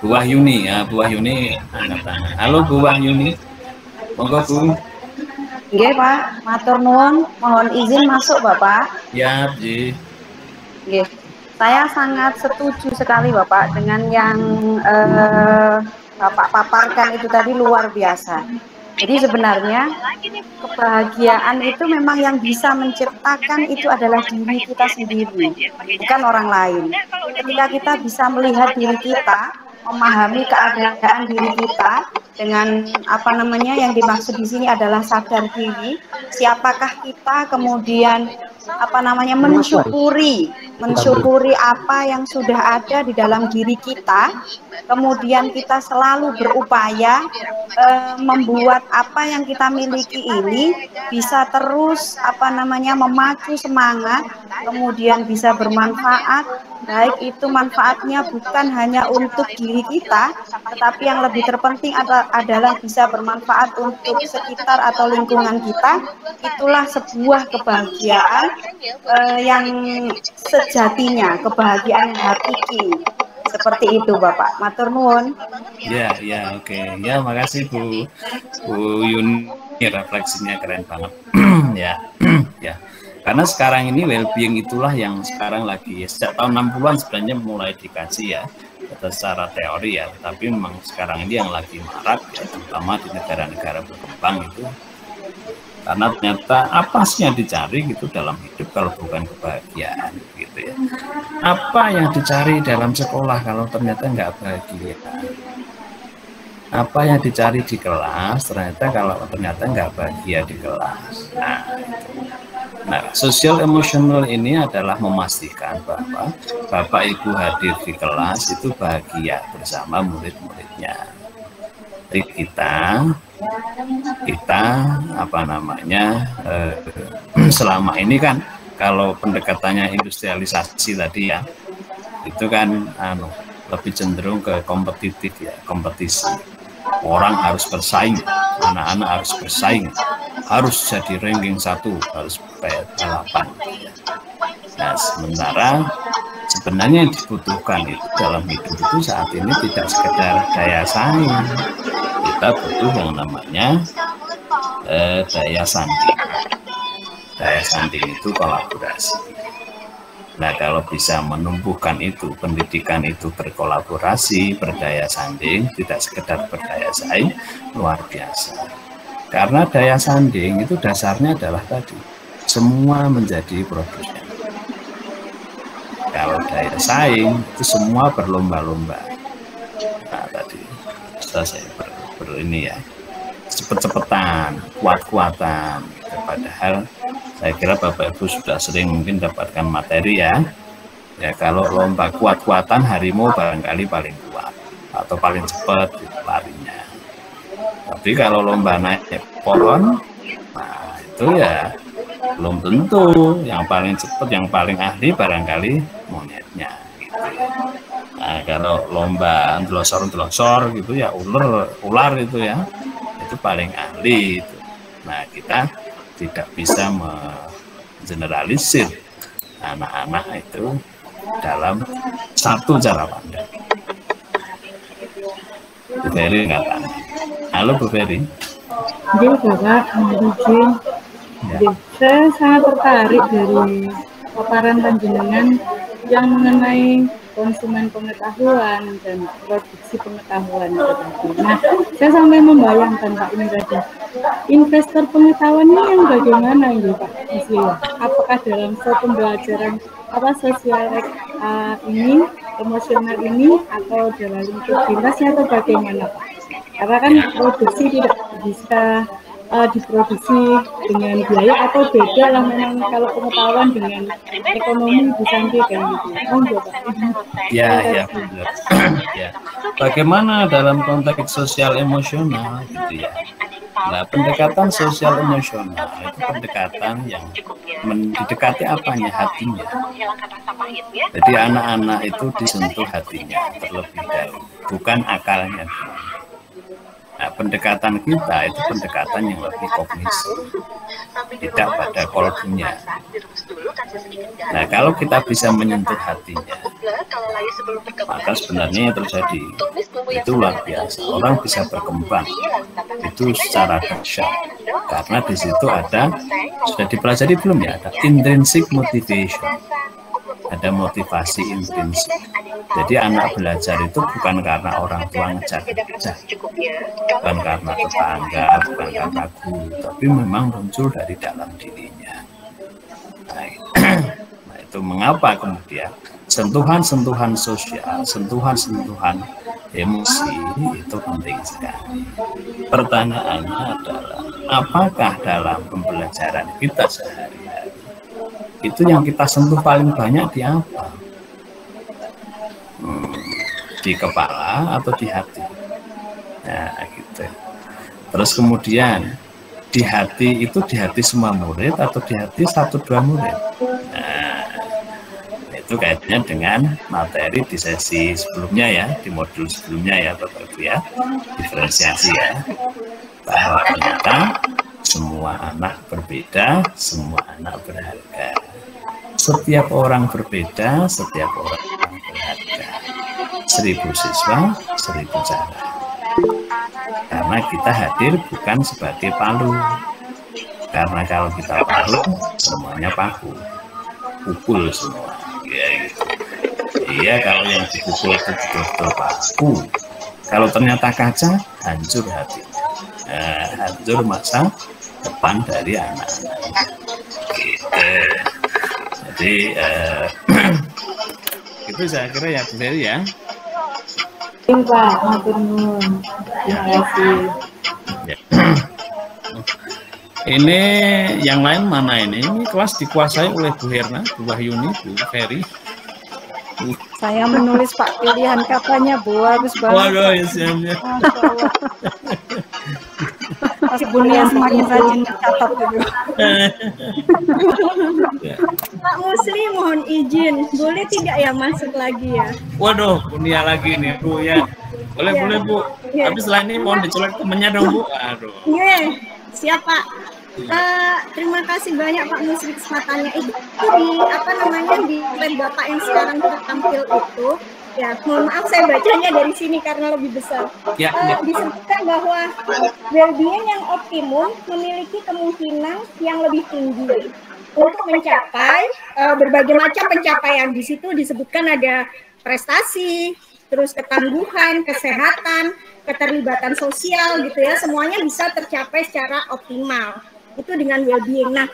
Bu Wahyuni ya, Bu Wahyuni angkat tangan. Halo Bu Wahyuni, monggo Bu. Nggih Pak, matur nuwun, mohon izin masuk Bapak. Ya, Ji. Nggih. Saya sangat setuju sekali Bapak dengan yang Bapak paparkan itu tadi, luar biasa. Jadi sebenarnya kebahagiaan itu memang yang bisa menciptakan itu adalah diri kita sendiri, bukan orang lain. Ketika kita bisa melihat diri kita, memahami keadaan diri kita dengan apa namanya yang dimaksud di sini adalah sadar diri, siapakah kita, kemudian apa namanya mensyukuri apa yang sudah ada di dalam diri kita, kemudian kita selalu berupaya membuat apa yang kita miliki ini bisa terus apa namanya memacu semangat, kemudian bisa bermanfaat, baik itu manfaatnya bukan hanya untuk diri kita, tetapi yang lebih terpenting adalah bisa bermanfaat untuk sekitar atau lingkungan kita. Itulah sebuah kebahagiaan yang sejatinya, kebahagiaan yang hakiki. Seperti itu Bapak, matur nuwun. Ya, oke. Ya, makasih Bu Yuni, refleksinya keren banget. ya. Karena sekarang ini well-being itulah yang sekarang lagi, sejak tahun 60-an sebenarnya mulai dikaji ya, secara teori ya, tapi memang sekarang ini yang lagi marak ya, terutama di negara-negara berkembang itu. Karena ternyata apa sih yang dicari gitu dalam hidup kalau bukan kebahagiaan gitu ya. Apa yang dicari dalam sekolah kalau ternyata nggak bahagia. Apa yang dicari di kelas ternyata kalau ternyata nggak bahagia di kelas. Nah, social emotional ini adalah memastikan bahwa Bapak Ibu hadir di kelas itu bahagia bersama murid-muridnya. Jadi kita apa namanya selama ini kan kalau pendekatannya industrialisasi tadi ya, itu kan lebih cenderung ke kompetitif ya, kompetisi. Orang harus bersaing, anak-anak harus bersaing, harus jadi ranking 1, harus balapan. Nah, sementara sebenarnya yang dibutuhkan itu dalam hidup itu saat ini tidak sekedar daya saing, kita butuh yang namanya daya sanding. Daya sanding itu kolaborasi. Nah, kalau bisa menumbuhkan itu, pendidikan itu berkolaborasi, berdaya sanding, tidak sekedar berdaya saing, luar biasa. Karena daya sanding itu dasarnya adalah tadi, semua menjadi produsen. Kalau daya saing itu semua berlomba-lomba. Nah, tadi saya ini ya, cepet-cepetan, kuat-kuatan, gitu. Padahal Saya kira Bapak Ibu sudah sering mungkin dapatkan materi ya. Ya kalau lomba kuat-kuatan harimau barangkali paling kuat atau paling cepat larinya. Tapi kalau lomba naik pohon, nah itu ya belum tentu. Yang paling cepat, yang paling ahli barangkali monyetnya. Gitu. Nah kalau lomba delosor gitu ya ular itu ya, itu paling ahli itu. Nah kita tidak bisa mengeneralisir anak-anak itu dalam satu cara pandang. Bu Ferry katakan. Halo Bu Ferry. Jadi Bapak, izin. Ya. Saya sangat tertarik dari paparan panjenengan yang mengenai konsumen pengetahuan dan produksi pengetahuan itu tadi. Nah, saya sampai membayangkan Pak ini tadi, investor pengetahuan ini yang bagaimana ini Pak? Apakah dalam pembelajaran sosial ini, emosional ini, atau dalam lingkup dinasnya atau bagaimana Pak? Karena kan produksi tidak bisa diproduksi dengan biaya atau beda lah memang kalau pengetahuan dengan ekonomi bisa kayak gitu. Ya, benar. Ya. Bagaimana dalam konteks sosial emosional gitu ya. Nah, pendekatan sosial emosional itu pendekatan yang mendekati apanya, hatinya. Jadi anak-anak itu disentuh hatinya terlebih dahulu, bukan akalnya. Nah, pendekatan kita itu pendekatan yang lebih kognitif, tidak pada kolbunya. Nah, kalau kita bisa menyentuh hatinya, maka sebenarnya yang terjadi itu luar biasa. Orang bisa berkembang itu secara dahsyat, karena di situ ada, sudah dipelajari belum ya, ada intrinsic motivation. Ada motivasi intrinsik. Jadi anak belajar itu bukan karena orang tua ngejar-ngejar, bukan karena tetangga, bukan karena guru, tapi memang muncul dari dalam dirinya. Nah itu mengapa kemudian sentuhan-sentuhan sosial, sentuhan-sentuhan emosi itu penting sekali. Pertanyaannya adalah, apakah dalam pembelajaran kita sehari-hari itu yang kita sentuh paling banyak di apa? Di kepala atau di hati? Nah, gitu. Terus kemudian di hati itu di hati semua murid atau di hati 1-2 murid? Nah, itu kaitannya dengan materi di sesi sebelumnya ya, di modul sebelumnya ya, Bapak Ibu ya, diferensiasi ya, bahwa ternyata semua anak berbeda, semua anak berharga. Setiap orang berbeda, setiap orang berharga. 1000 siswa, 1000 cara. Karena kita hadir bukan sebagai palu. Karena kalau kita palu, semuanya paku. Pukul semua. Ya, gitu. Iya, kalau yang dipukul itu betul-betul paku. Kalau ternyata kaca, hancur hatinya. Hancur masa depan dari anak-anak. Gitu. Jadi itu saya kira ya Bu Ferry ya. Pak, matur nuwun. Terima kasih. Ya. Ini yang lain mana ini? Ini kelas dikuasai oleh Bu Herna, Bu Wahyuni, Bu Ferry. Saya menulis Pak pilihan katanya bagus banget. Waduh, isinya. Masih Bunia semakin rajin mencatat gitu. Pak Musli mohon izin, boleh tidak ya masuk lagi ya? Waduh, Bunia lagi nih Bu ya. Boleh Bu. Tapi selain ini mohon dicolek temennya dong Bu. Aduh. Iya, siap Pak. Terima kasih banyak Pak Musli kesempatannya itu di slide Bapak yang sekarang tertampil itu. Ya, mohon maaf saya bacanya dari sini karena lebih besar. Disebutkan bahwa well-being yang optimum memiliki kemungkinan yang lebih tinggi untuk mencapai berbagai macam pencapaian. Di situ disebutkan ada prestasi, terus ketangguhan, kesehatan, keterlibatan sosial gitu ya, semuanya bisa tercapai secara optimal. Itu dengan well-being. Nah,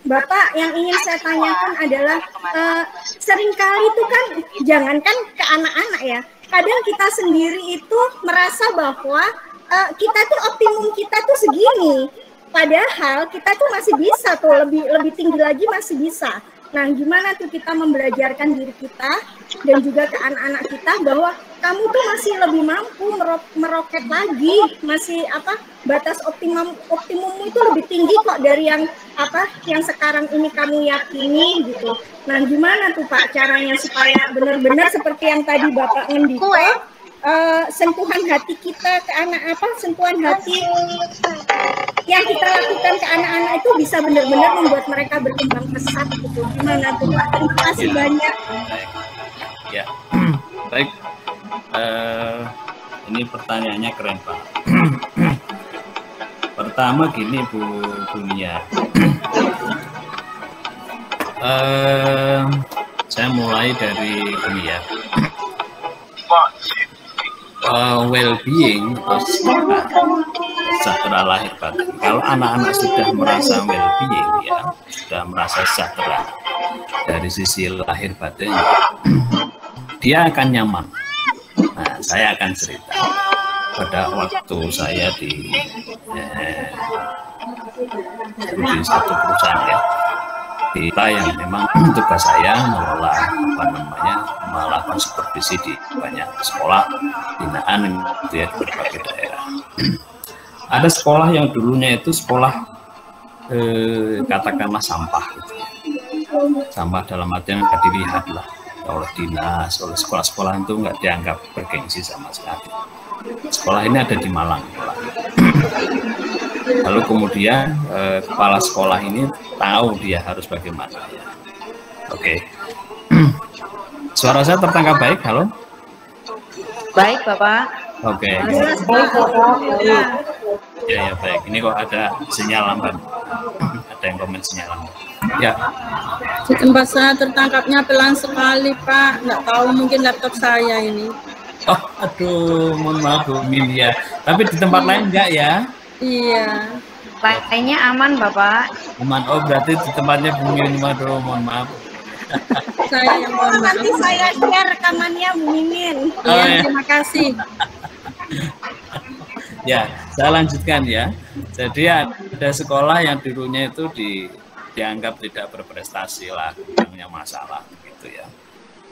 Bapak, yang ingin saya tanyakan adalah seringkali itu kan, jangankan ke anak-anak ya, kadang kita sendiri itu merasa bahwa kita tuh optimum kita tuh segini, Padahal kita tuh masih bisa tuh, lebih tinggi lagi masih bisa. Nah, gimana tuh kita membelajarkan diri kita dan juga ke anak-anak kita bahwa kamu tuh masih lebih mampu meroket lagi, masih batas optimummu itu lebih tinggi kok dari yang sekarang ini kamu yakini gitu. Nah, gimana tuh Pak caranya supaya benar-benar seperti yang tadi Bapak Ngendiko, sentuhan hati kita ke anak sentuhan hati yang kita lakukan ke anak-anak itu bisa benar-benar membuat mereka berkembang pesat gitu. Gimana tuh Pak? Terima kasih banyak. Ya, baik. Ini pertanyaannya keren Pak. Pertama gini Bu Nia, saya mulai dari ini ya, well-being atau sejahtera lahir batin. Kalau anak-anak sudah merasa well-being ya, sudah merasa sejahtera dari sisi lahir batin, dia akan nyaman. Nah, saya akan cerita pada waktu saya di satu perusahaan ya, kita yang memang tugas saya mengelola melakukan supervisi di banyak sekolah binaan gitu ya, di berbagai daerah. Ada sekolah yang dulunya itu sekolah katakanlah sampah gitu ya. Sampah dalam artian nggak dilihat lah oleh dinas, oleh sekolah-sekolah itu nggak dianggap bergengsi sama sekali. Sekolah ini ada di Malang. Lalu kemudian kepala sekolah ini tahu dia harus bagaimana. Oke. Suara saya tertangkap baik, halo? Baik, Bapak. Oke. Ya, baik. Ini kok ada sinyal lambat. Ada yang komen sinyal lambat. Ya. Di tempat saya tertangkapnya pelan sekali, Pak. Nggak tahu, mungkin laptop saya ini. Oh, aduh, mohon maaf Bu Min ya. Tapi di tempat lain enggak ya? Iya. Lainnya aman, Bapak. Aman. Oh, berarti di tempatnya Bu Min, aduh, mohon maaf. Saya yang mohon maaf. Nanti saya share rekamannya Bu Mimin. Iya, terima kasih. Ya, saya lanjutkan ya. Jadi ada sekolah yang dulunya itu dianggap tidak berprestasi lah, punya masalah gitu ya.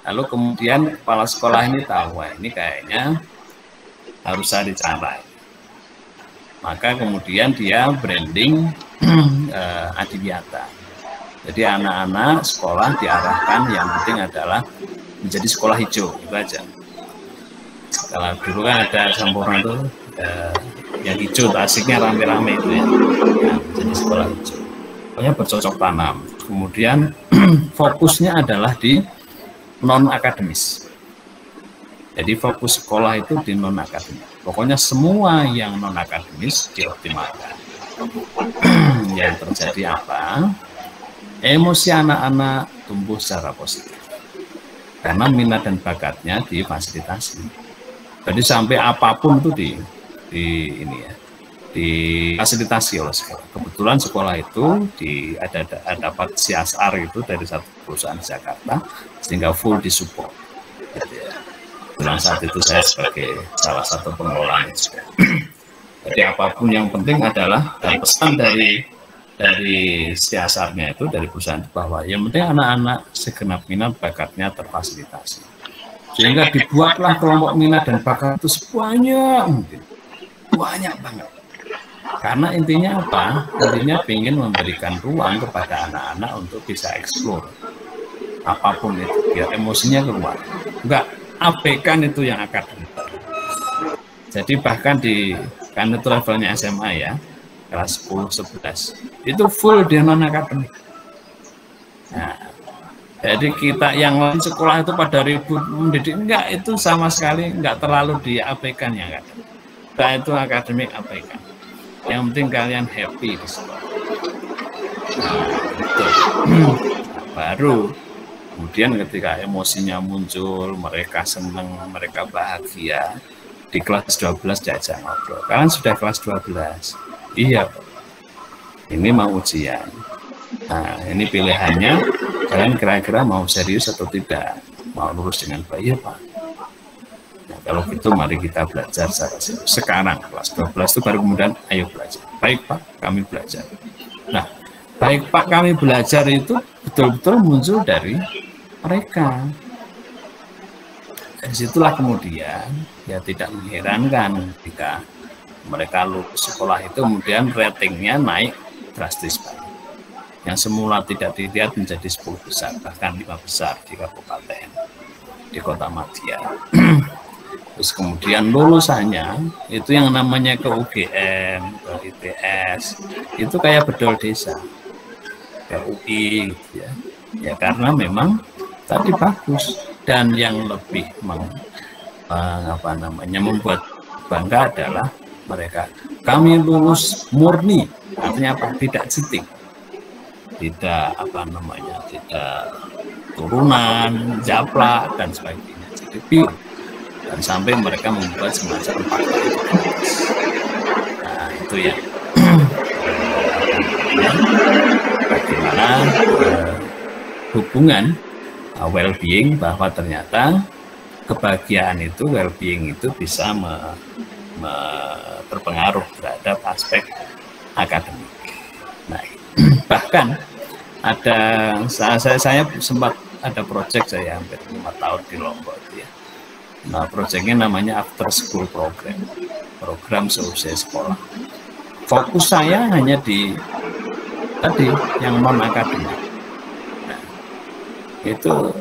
Lalu kemudian kepala sekolah ini tahu, wah ini kayaknya harus cari cara. Maka kemudian dia branding Adiwiyata. Jadi anak-anak sekolah diarahkan yang penting adalah menjadi sekolah hijau, itu aja. Kalau dulu kan ada Sampurna itu yang hijau, asiknya rame-rame itu ya. Nah, jadi sekolah hijau. Pokoknya bercocok tanam. Kemudian fokusnya adalah di non-akademis. Jadi fokus sekolah itu di non-akademis. Pokoknya semua yang non-akademis dioptimalkan. Yang terjadi apa? Emosi anak-anak tumbuh secara positif. Karena minat dan bakatnya difasilitasi. Jadi sampai apapun itu difasilitasi oleh sekolah. Kebetulan sekolah itu dapat CSR itu dari satu perusahaan di Jakarta, sehingga full disupport. Gitu ya. Kebetulan saat itu saya sebagai salah satu pengelola juga. Jadi apapun yang penting adalah, dan pesan dari CSR-nya itu dari perusahaan itu bahwa yang penting anak-anak segenap minat bakatnya terfasilitasi. Sehingga dibuatlah kelompok minat dan bakat itu sebanyak mungkin. Banyak banget. Karena intinya apa? Intinya ingin memberikan ruang kepada anak-anak untuk bisa eksplor apapun itu, biar emosinya keluar. Enggak abaikan itu yang akademik. Jadi bahkan di kan itu levelnya SMA ya, kelas 10-11 itu full dia non akademik. Nah, jadi kita yang lain sekolah itu pada ribut mendidik, enggak, itu sama sekali enggak terlalu diabaikan ya kan. Nah, itu akademik abaikan. Yang penting kalian happy di sekolah. Nah, baru kemudian ketika emosinya muncul, mereka senang, mereka bahagia, di kelas 12 diajak ngobrol. Kalian sudah kelas 12? Iya, ini mau ujian. Nah, ini pilihannya, kalian kira-kira mau serius atau tidak? Mau lulus dengan baik, ya Pak? Nah, kalau gitu mari kita belajar secara serius. Sekarang kelas 12 itu baru kemudian ayo belajar. baik Pak, kami belajar. Nah, baik Pak, kami belajar itu betul-betul muncul dari mereka. Dari situlah kemudian ya tidak mengherankan jika mereka lulus sekolah itu kemudian ratingnya naik drastis Pak. Yang semula tidak dilihat menjadi 10 besar, bahkan 5 besar di kabupaten, di Kota Madya. Terus kemudian lulusannya itu yang namanya ke UGM, ke ITS, itu kayak bedol desa, ke UI, gitu ya. Ya karena memang tadi bagus, dan yang lebih membuat bangga adalah mereka. Kami lulus murni, artinya apa? Tidak cheating, tidak tidak turunan, japlak dan sebagainya. Jadi pure. Dan sampai mereka membuat semacam fakta integritas. Nah itu ya bagaimana hubungan well-being, bahwa ternyata kebahagiaan itu, well-being itu bisa berpengaruh terhadap aspek akademik. Nah bahkan ada saya sempat ada proyek, saya hampir 5 tahun di Lombok itu ya. Nah, proyeknya namanya After School Program, program seusai sekolah. Fokus saya hanya di tadi yang non akademik. Nah, itu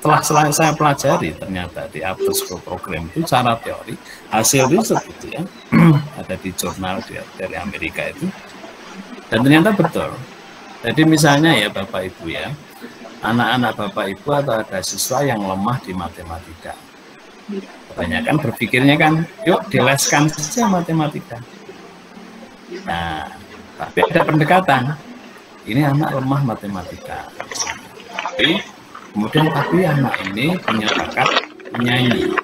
telah saya pelajari ternyata di After School Program itu secara teori, hasil riset gitu ya, ada di jurnal dari Amerika itu, dan ternyata betul. Jadi misalnya ya Bapak Ibu ya, anak-anak Bapak Ibu atau ada siswa yang lemah di matematika. Kebanyakan berpikirnya kan, yuk dileskan saja matematika. Nah, tapi ada pendekatan. Ini anak lemah matematika. Kemudian tapi anak ini punya bakat menyanyi,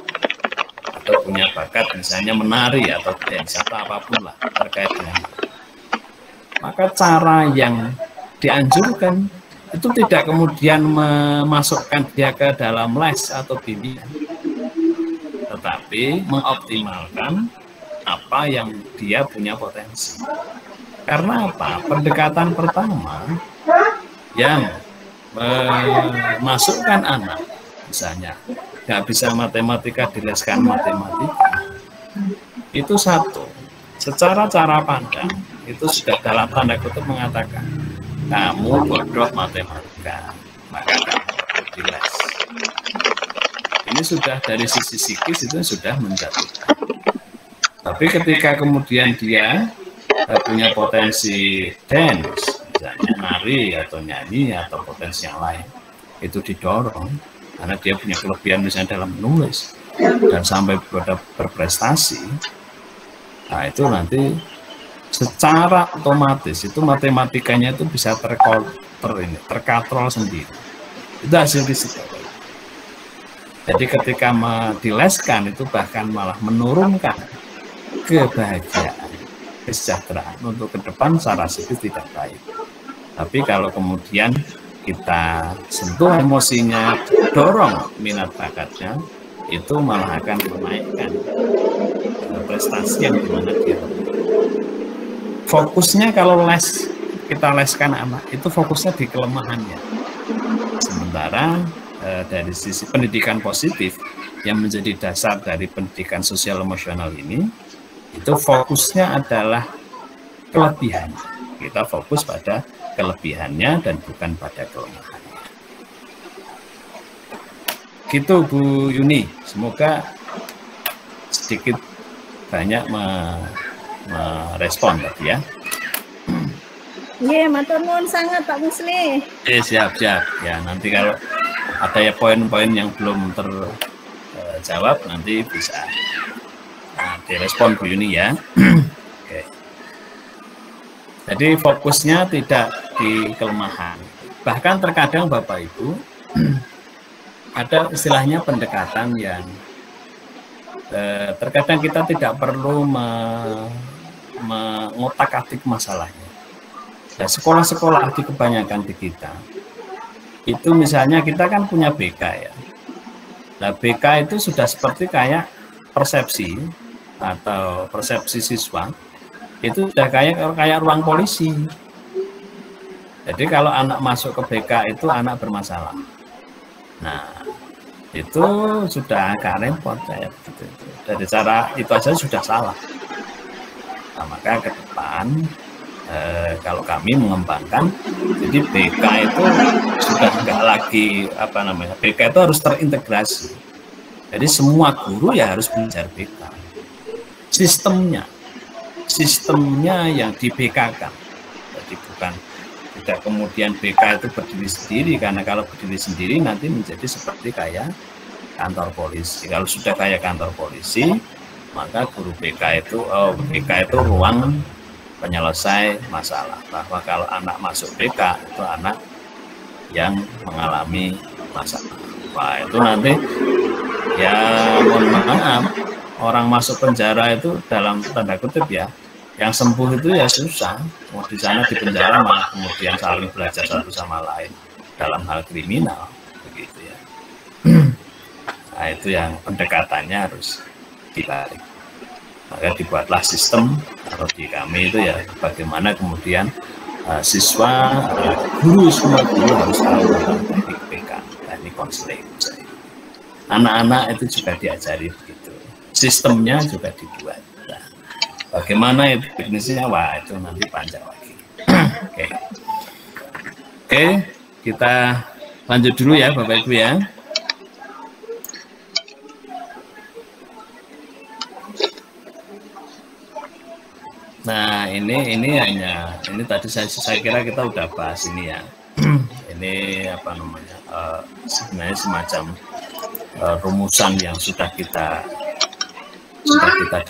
atau punya bakat misalnya menari atau dance atau apapun lah terkait dengan. Maka cara yang dianjurkan itu tidak kemudian memasukkan dia ke dalam les atau bimbingan, tetapi mengoptimalkan apa yang dia punya potensi. Karena apa? Pendekatan pertama yang memasukkan anak, misalnya nggak bisa matematika, dileskan matematika, itu satu, secara cara pandang itu sudah dalam tanda kutip mengatakan kamu bodoh matematika, maka kamu perlu diles. Ini sudah dari sisi psikis itu sudah menjatuhkan. Tapi ketika kemudian dia punya potensi dance, misalnya nari atau nyanyi atau potensi yang lain, itu didorong karena dia punya kelebihan misalnya dalam menulis dan sampai pada berprestasi. Nah itu nanti secara otomatis itu matematikanya itu bisa terkontrol sendiri. Itu hasil riset. Jadi ketika dileskan itu bahkan malah menurunkan kebahagiaan, kesejahteraan untuk ke depan secara psikis tidak baik. Tapi kalau kemudian kita sentuh emosinya, dorong minat bakatnya, itu malah akan menaikkan prestasi yang dimana dia. Fokusnya kalau kita leskan anak, itu fokusnya di kelemahannya. Sementara dari sisi pendidikan positif yang menjadi dasar dari pendidikan sosial emosional ini, itu fokusnya adalah kelebihannya. Kita fokus pada kelebihannya dan bukan pada kelemahannya. Gitu Bu Yuni, semoga sedikit banyak merespon tadi ya. Iya, matur nuwun sangat Pak Musli. Siap. Ya, nanti kalau ada ya poin-poin yang belum terjawab nanti bisa direspon Bu Yuni ya. Oke. Jadi fokusnya tidak di kelemahan. Bahkan terkadang Bapak Ibu ada istilahnya pendekatan yang terkadang kita tidak perlu mengotak-atik masalahnya. Nah, sekolah-sekolah di kebanyakan di kita itu misalnya kita kan punya BK ya. Nah BK itu sudah seperti kayak persepsi atau persepsi siswa itu sudah kayak ruang polisi. Jadi kalau anak masuk ke BK itu anak bermasalah. Nah, itu sudah agak repot kayak gitu. Dari cara itu aja sudah salah. Nah, maka ke depan kalau kami mengembangkan, jadi BK itu sudah enggak lagi BK itu harus terintegrasi. Jadi semua guru ya harus belajar BK. Sistemnya yang di BK kan. Jadi tidak kemudian BK itu berdiri sendiri, karena kalau berdiri sendiri nanti menjadi seperti kayak kantor polisi. Kalau sudah kayak kantor polisi, maka guru BK itu ruang penyelesai masalah. Bahwa kalau anak masuk BK itu anak yang mengalami masalah. Wah, itu nanti ya mohon maaf, orang masuk penjara itu dalam tanda kutip ya, yang sembuh itu ya susah. Mau di sana di penjara malah kemudian saling belajar satu sama lain dalam hal kriminal, begitu ya. Nah, itu yang pendekatannya harus dibalik. Maka dibuatlah sistem, kalau di kami itu ya bagaimana kemudian siswa, guru, semua guru harus tahu tentang teknik BK, teknik konseling. Anak-anak itu juga diajari begitu. Sistemnya juga dibuat. Nah, bagaimana itu teknisnya? Wah, itu nanti panjang lagi. Oke, kita lanjut dulu ya Bapak Ibu ya. Nah, ini tadi saya kira kita udah bahas ini ya. Ini sebenarnya semacam rumusan yang sudah kita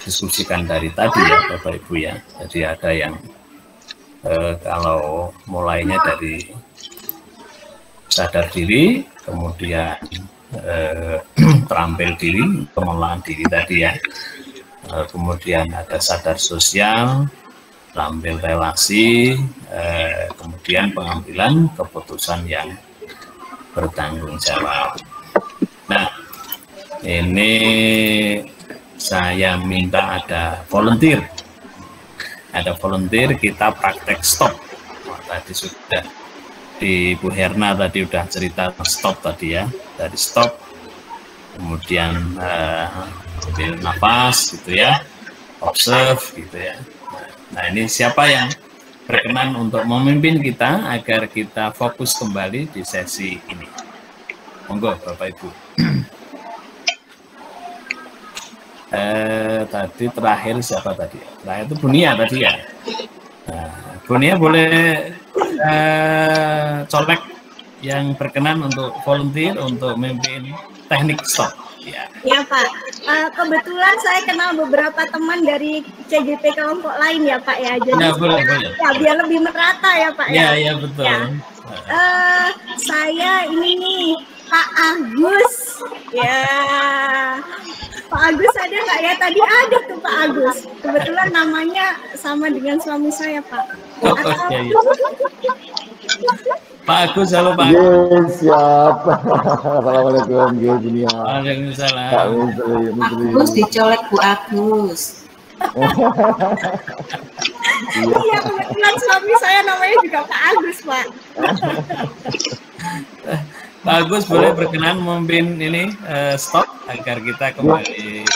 diskusikan dari tadi ya Bapak Ibu ya. Jadi ada yang kalau mulainya dari sadar diri, kemudian terampil diri, pengelolaan diri tadi ya. Kemudian ada sadar sosial, terampil relasi, kemudian pengambilan keputusan yang bertanggung jawab. Nah, ini saya minta ada volunteer. Ada volunteer, kita praktek stop. Tadi sudah di Bu Herna tadi udah cerita stop tadi ya, dari stop, kemudian ambil nafas gitu ya, observe gitu ya. Nah, ini siapa yang berkenan untuk memimpin kita agar kita fokus kembali di sesi ini? Monggo Bapak Ibu. Tadi terakhir siapa tadi? Terakhir itu Bunia tadi ya. Nah, Bunia boleh colek yang berkenan untuk volunteer untuk memimpin teknik stop. Ya. Ya Pak, kebetulan saya kenal beberapa teman dari CGP kelompok lain ya Pak ya. Jadi ya, boleh. Ya, biar lebih merata ya Pak ya. Ya betul. Ya. Saya ini nih Pak Agus. Ya, Pak Agus ada nggak ya? Tadi ada tuh Pak Agus. Kebetulan namanya sama dengan suami saya Pak. Ya. Pak Agus, halo Pak. Yes, siap. Assalamualaikum, Dunia. Waalaikumsalam. Agus dicolek Bu Agus. Iya, kebetulan suami saya namanya juga Pak Agus, Pak. Pak Agus boleh berkenan memimpin ini stop agar kita kembali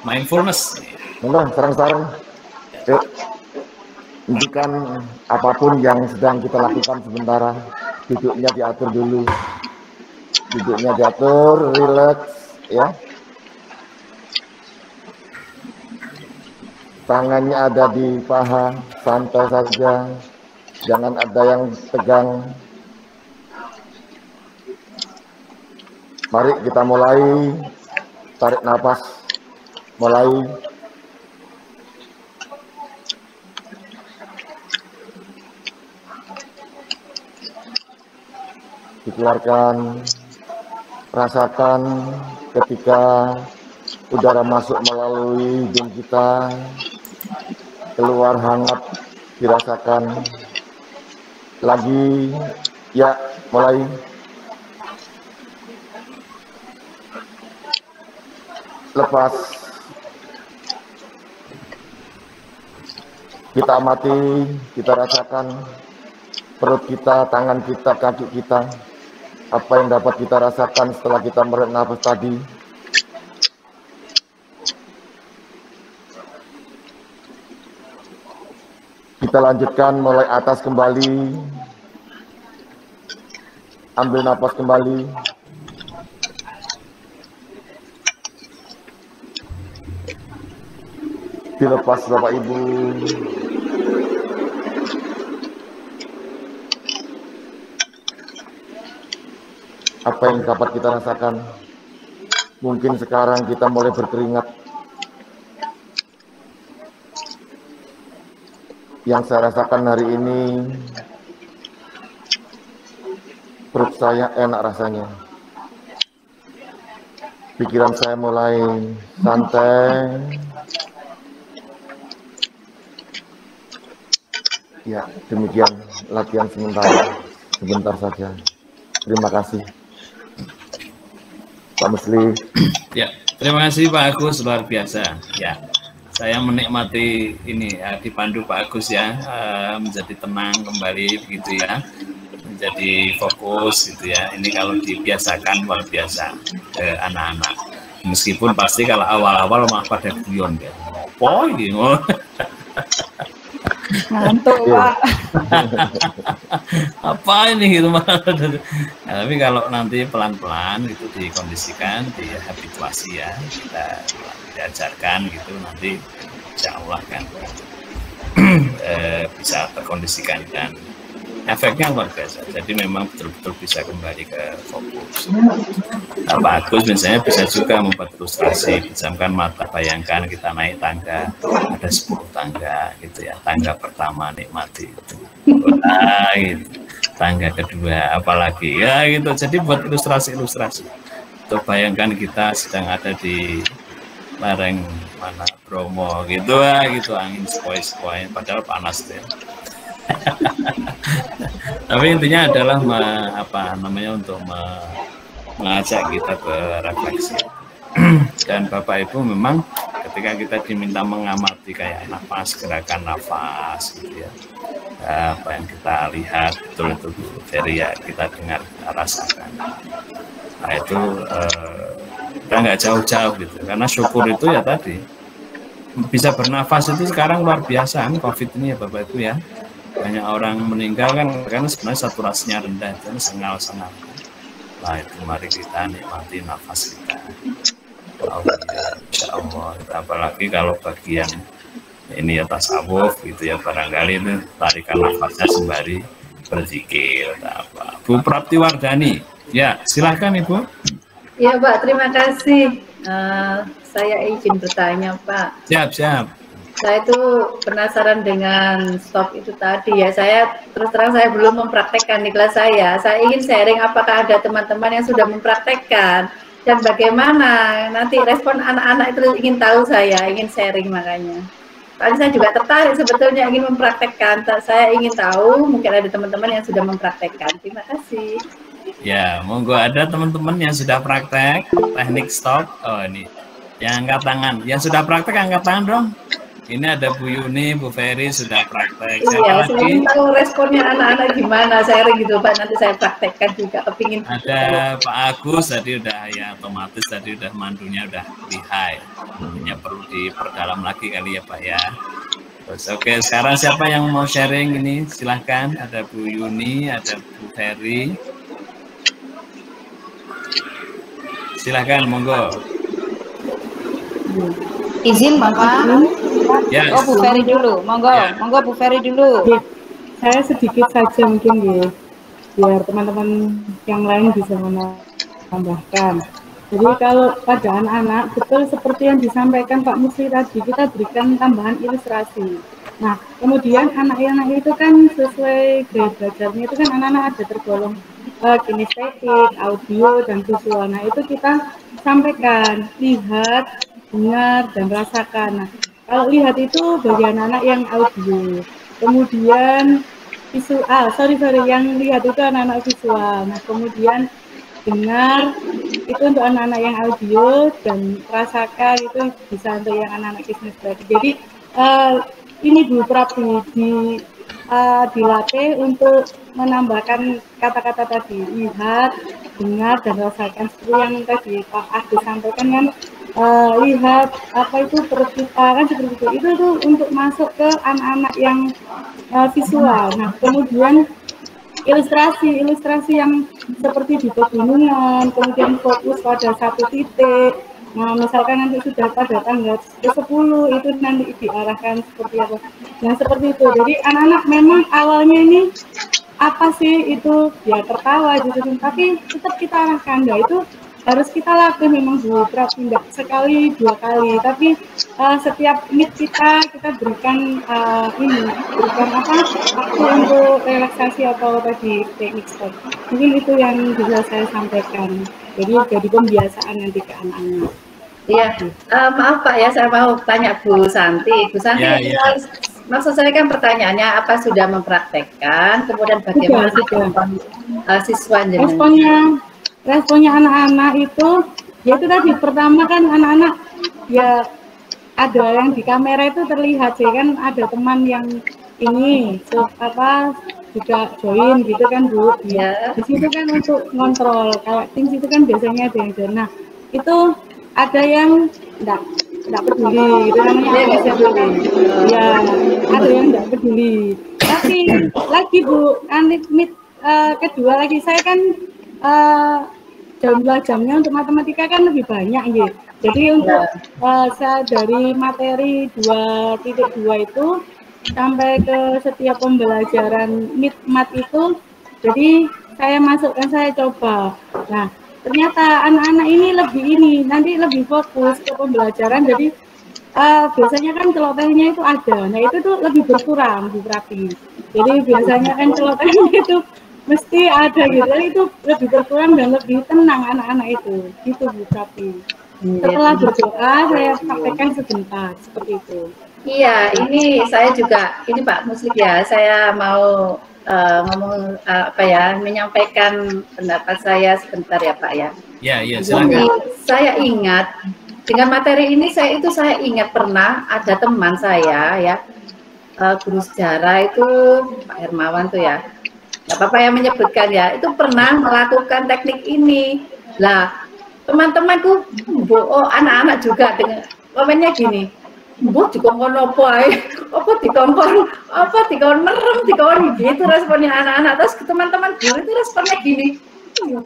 mindfulness. Benar, sarang-sarang. Hentikan apapun yang sedang kita lakukan sementara. Duduknya diatur dulu. Duduknya diatur, relax, ya. Tangannya ada di paha, santai saja. Jangan ada yang tegang. Mari kita mulai. Tarik nafas. Mulai. Dikeluarkan, rasakan ketika udara masuk melalui hidung kita, keluar hangat, dirasakan. Lagi, ya, mulai. Lepas. Kita amati, kita rasakan perut kita, tangan kita, kaki kita. Apa yang dapat kita rasakan setelah kita menarik nafas tadi. Kita lanjutkan mulai atas kembali. Ambil nafas kembali. Dilepas Bapak Ibu. Apa yang dapat kita rasakan? Mungkin sekarang kita mulai berkeringat. Yang saya rasakan hari ini, perut saya enak rasanya. Pikiran saya mulai santai. Ya, demikian latihan sebentar saja. Terima kasih, Pak Musli. Ya, terima kasih Pak Agus, luar biasa. Ya, saya menikmati ini ya, dipandu Pak Agus ya, menjadi tenang kembali begitu ya, menjadi fokus gitu ya. Ini kalau dibiasakan luar biasa ke anak-anak. Meskipun pasti kalau awal-awal malah pada guyon ya. Oh, ini ngantuk Pak. Apa ini gitu malah. Nah, tapi kalau nanti pelan-pelan itu dikondisikan, dihabituasi ya, kita diajarkan gitu, nanti insya Allah kan bisa terkondisikan dan efeknya luar biasa. Jadi memang betul-betul bisa kembali ke fokus. Nah, bagus misalnya bisa juga membuat ilustrasi, pejamkan mata, bayangkan kita naik tangga, ada 10 tangga gitu ya. Tangga pertama nikmati gitu. Nah, gitu. Tangga kedua apalagi ya gitu. Jadi buat ilustrasi-ilustrasi. Tuh bayangkan kita sedang ada di lereng mana Bromo gitu ya, gitu angin sepoi-sepoi padahal panas deh. Tapi intinya adalah untuk mengajak kita ke refleksi. Dan Bapak Ibu memang ketika kita diminta mengamati kayak nafas, gerakan nafas gitu ya, apa yang kita lihat betul itu dari ya kita dengar, kita rasakan. Nah itu kita nggak jauh-jauh gitu, karena syukur itu ya tadi bisa bernafas itu sekarang luar biasa kan COVID ini ya Bapak Ibu ya. Banyak orang meninggal kan karena sebenarnya saturasinya rendah, dan sengal-sengal. Nah itu mari kita nikmati nafas kita. Oh, ya, insya Allah. Apalagi kalau bagian ini ya tasawuf gitu ya, barangkali itu tarikan nafasnya sembari berzikir apa. Bu Praptiwardhani, ya silahkan Ibu. Ya Pak, terima kasih. Saya izin bertanya Pak. Siap. Saya itu penasaran dengan stop itu tadi ya. Saya terus terang saya belum mempraktekkan di kelas saya. Saya ingin sharing apakah ada teman-teman yang sudah mempraktekkan dan bagaimana nanti respon anak-anak itu ingin tahu, saya ingin sharing makanya. Soalnya saya juga tertarik sebetulnya ingin mempraktekkan. Saya ingin tahu mungkin ada teman-teman yang sudah mempraktekkan. Terima kasih. Ya, monggo ada teman-teman yang sudah praktek teknik stop. Oh ini yang angkat tangan. Yang sudah praktek angkat tangan dong. Ini ada Bu Yuni, Bu Ferry sudah praktek. Iya, saya ingin tahu responnya anak-anak gimana, sharing gitu Pak, nanti saya praktekkan juga, kepingin. Ada Pak Agus tadi udah ya otomatis tadi udah mandunya udah lihai. Hanya perlu diperdalam lagi kali ya Pak ya. Terus oke, sekarang siapa yang mau sharing ini? Silahkan, ada Bu Yuni, ada Bu Ferry. Silahkan, monggo. Izin Bapak. Ya. Oh Bu Ferry dulu, monggo, ya. Monggo Bu Ferry dulu. Ya, saya sedikit saja mungkin ya, biar teman-teman yang lain bisa menambahkan. Jadi kalau pada anak-anak betul seperti yang disampaikan Pak Musli tadi, kita berikan tambahan ilustrasi. Nah, kemudian anak-anak itu kan sesuai grade belajarnya itu kan anak-anak ada tergolong kinestetik, audio dan visual. Nah, itu kita sampaikan, lihat, dengar dan rasakan. Nah, kalau lihat itu bagi anak-anak yang audio, kemudian visual, yang lihat itu anak-anak visual. Nah, kemudian dengar itu untuk anak-anak yang audio dan rasakan itu bisa untuk yang anak-anak kinesthetik. Jadi ini Bu Prabi dilatih untuk menambahkan kata-kata tadi, lihat, dengar, dan rasakan. Seperti yang tadi Pak Agus sampaikan kan, lihat apa itu perut kita kan seperti itu. Itu tuh untuk masuk ke anak-anak yang visual. Nah, kemudian ilustrasi yang seperti di pegunungan, kemudian fokus pada satu titik. Nah, misalkan nanti sudah pada tanggal ke-10 itu nanti diarahkan seperti apa. Nah, seperti itu. Jadi anak-anak memang awalnya ini apa sih itu ya tertawa gitu, tapi tetap kita arahkan. Nah, itu harus kita latih memang Bu Prabi, tidak sekali 2 kali, tapi setiap meet kita berikan berikan waktu untuk relaksasi atau tadi teknik stop. Mungkin itu yang bisa saya sampaikan. Jadi pembiasaan nanti ke anak-anak. Iya, maaf Pak ya, saya mau tanya Bu Santi. Bu Santi, maksud saya kan pertanyaannya apa sudah mempraktekkan, kemudian bagaimana siswa jenengan? Responnya anak-anak itu, ya itu tadi pertama kan anak-anak ya ada yang di kamera itu terlihat sih kan, ada teman yang ini juga join gitu kan Bu. Ya. Di situ kan untuk ngontrol, kalau Teams itu kan biasanya ada yang join. Nah itu ada yang enggak peduli gitu kan, ya ada yang enggak peduli. Tapi lagi Bu, meet kedua lagi saya kan jumlah jamnya untuk matematika kan lebih banyak gitu. Jadi untuk saya dari materi 2.2 itu sampai ke setiap pembelajaran mat itu, jadi saya coba. Nah, ternyata anak-anak ini nanti lebih fokus ke pembelajaran. Jadi biasanya kan celotehnya itu ada. Nah, itu tuh lebih berkurang Bu Prabi. Jadi biasanya kan celotehnya itu mesti ada gitu, itu lebih berkurang dan lebih tenang anak-anak itu, gitu Bu Prabi. Setelah berdoa saya praktekkan sebentar, seperti itu. Iya, ini saya juga, ini Pak Muslik ya, saya mau ngomong menyampaikan pendapat saya sebentar ya Pak ya. Iya, silakan. Saya ingat dengan materi ini saya ingat pernah ada teman saya ya, guru sejarah itu Pak Hermawan tuh ya. Nggak apa-apa yang menyebutkan ya, itu pernah melakukan teknik ini. Lah, teman-temanku, anak-anak juga dengan komennya gini, Bu dikongkon apa dikongkon merem gitu responnya anak-anak. Terus teman-teman guru itu responnya gini,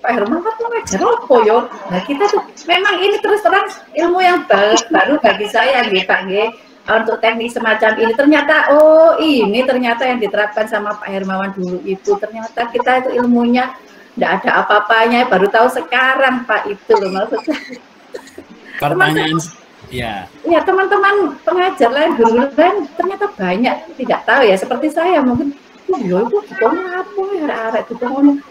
Pak Herman kan ngajar apa yo? Nah kita tuh memang ini terus terang ilmu yang baru bagi saya nih Pak nggih. Untuk teknik semacam ini ternyata ini ternyata yang diterapkan sama Pak Hermawan dulu itu ternyata kita itu ilmunya tidak ada apa-apanya, baru tahu sekarang Pak, itu loh maksud saya. Pertanyaan ya teman-teman pengajar lain, guru lain ternyata banyak tidak tahu ya, seperti saya mungkin itu dikon apa ya arek dikon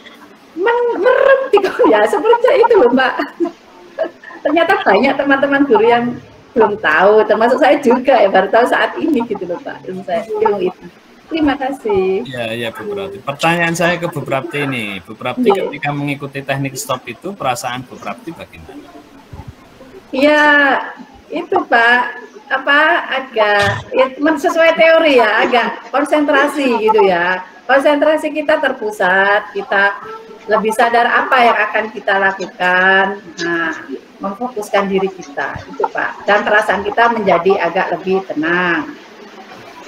merem dikon ya seperti itu loh Mbak. Ternyata banyak teman-teman guru yang belum tahu, termasuk saya juga ya, baru tahu saat ini gitu loh Pak, ilmu itu. Terima kasih. Ya Bu Prapti. Pertanyaan saya ke Bu Prapti ini, Bu Prapti ketika mengikuti teknik stop itu perasaan Bu Prapti bagaimana? Ya itu Pak, agak sesuai teori ya, agak konsentrasi gitu ya. Konsentrasi kita terpusat, kita lebih sadar apa yang akan kita lakukan. Nah, memfokuskan diri kita itu Pak, dan perasaan kita menjadi agak lebih tenang.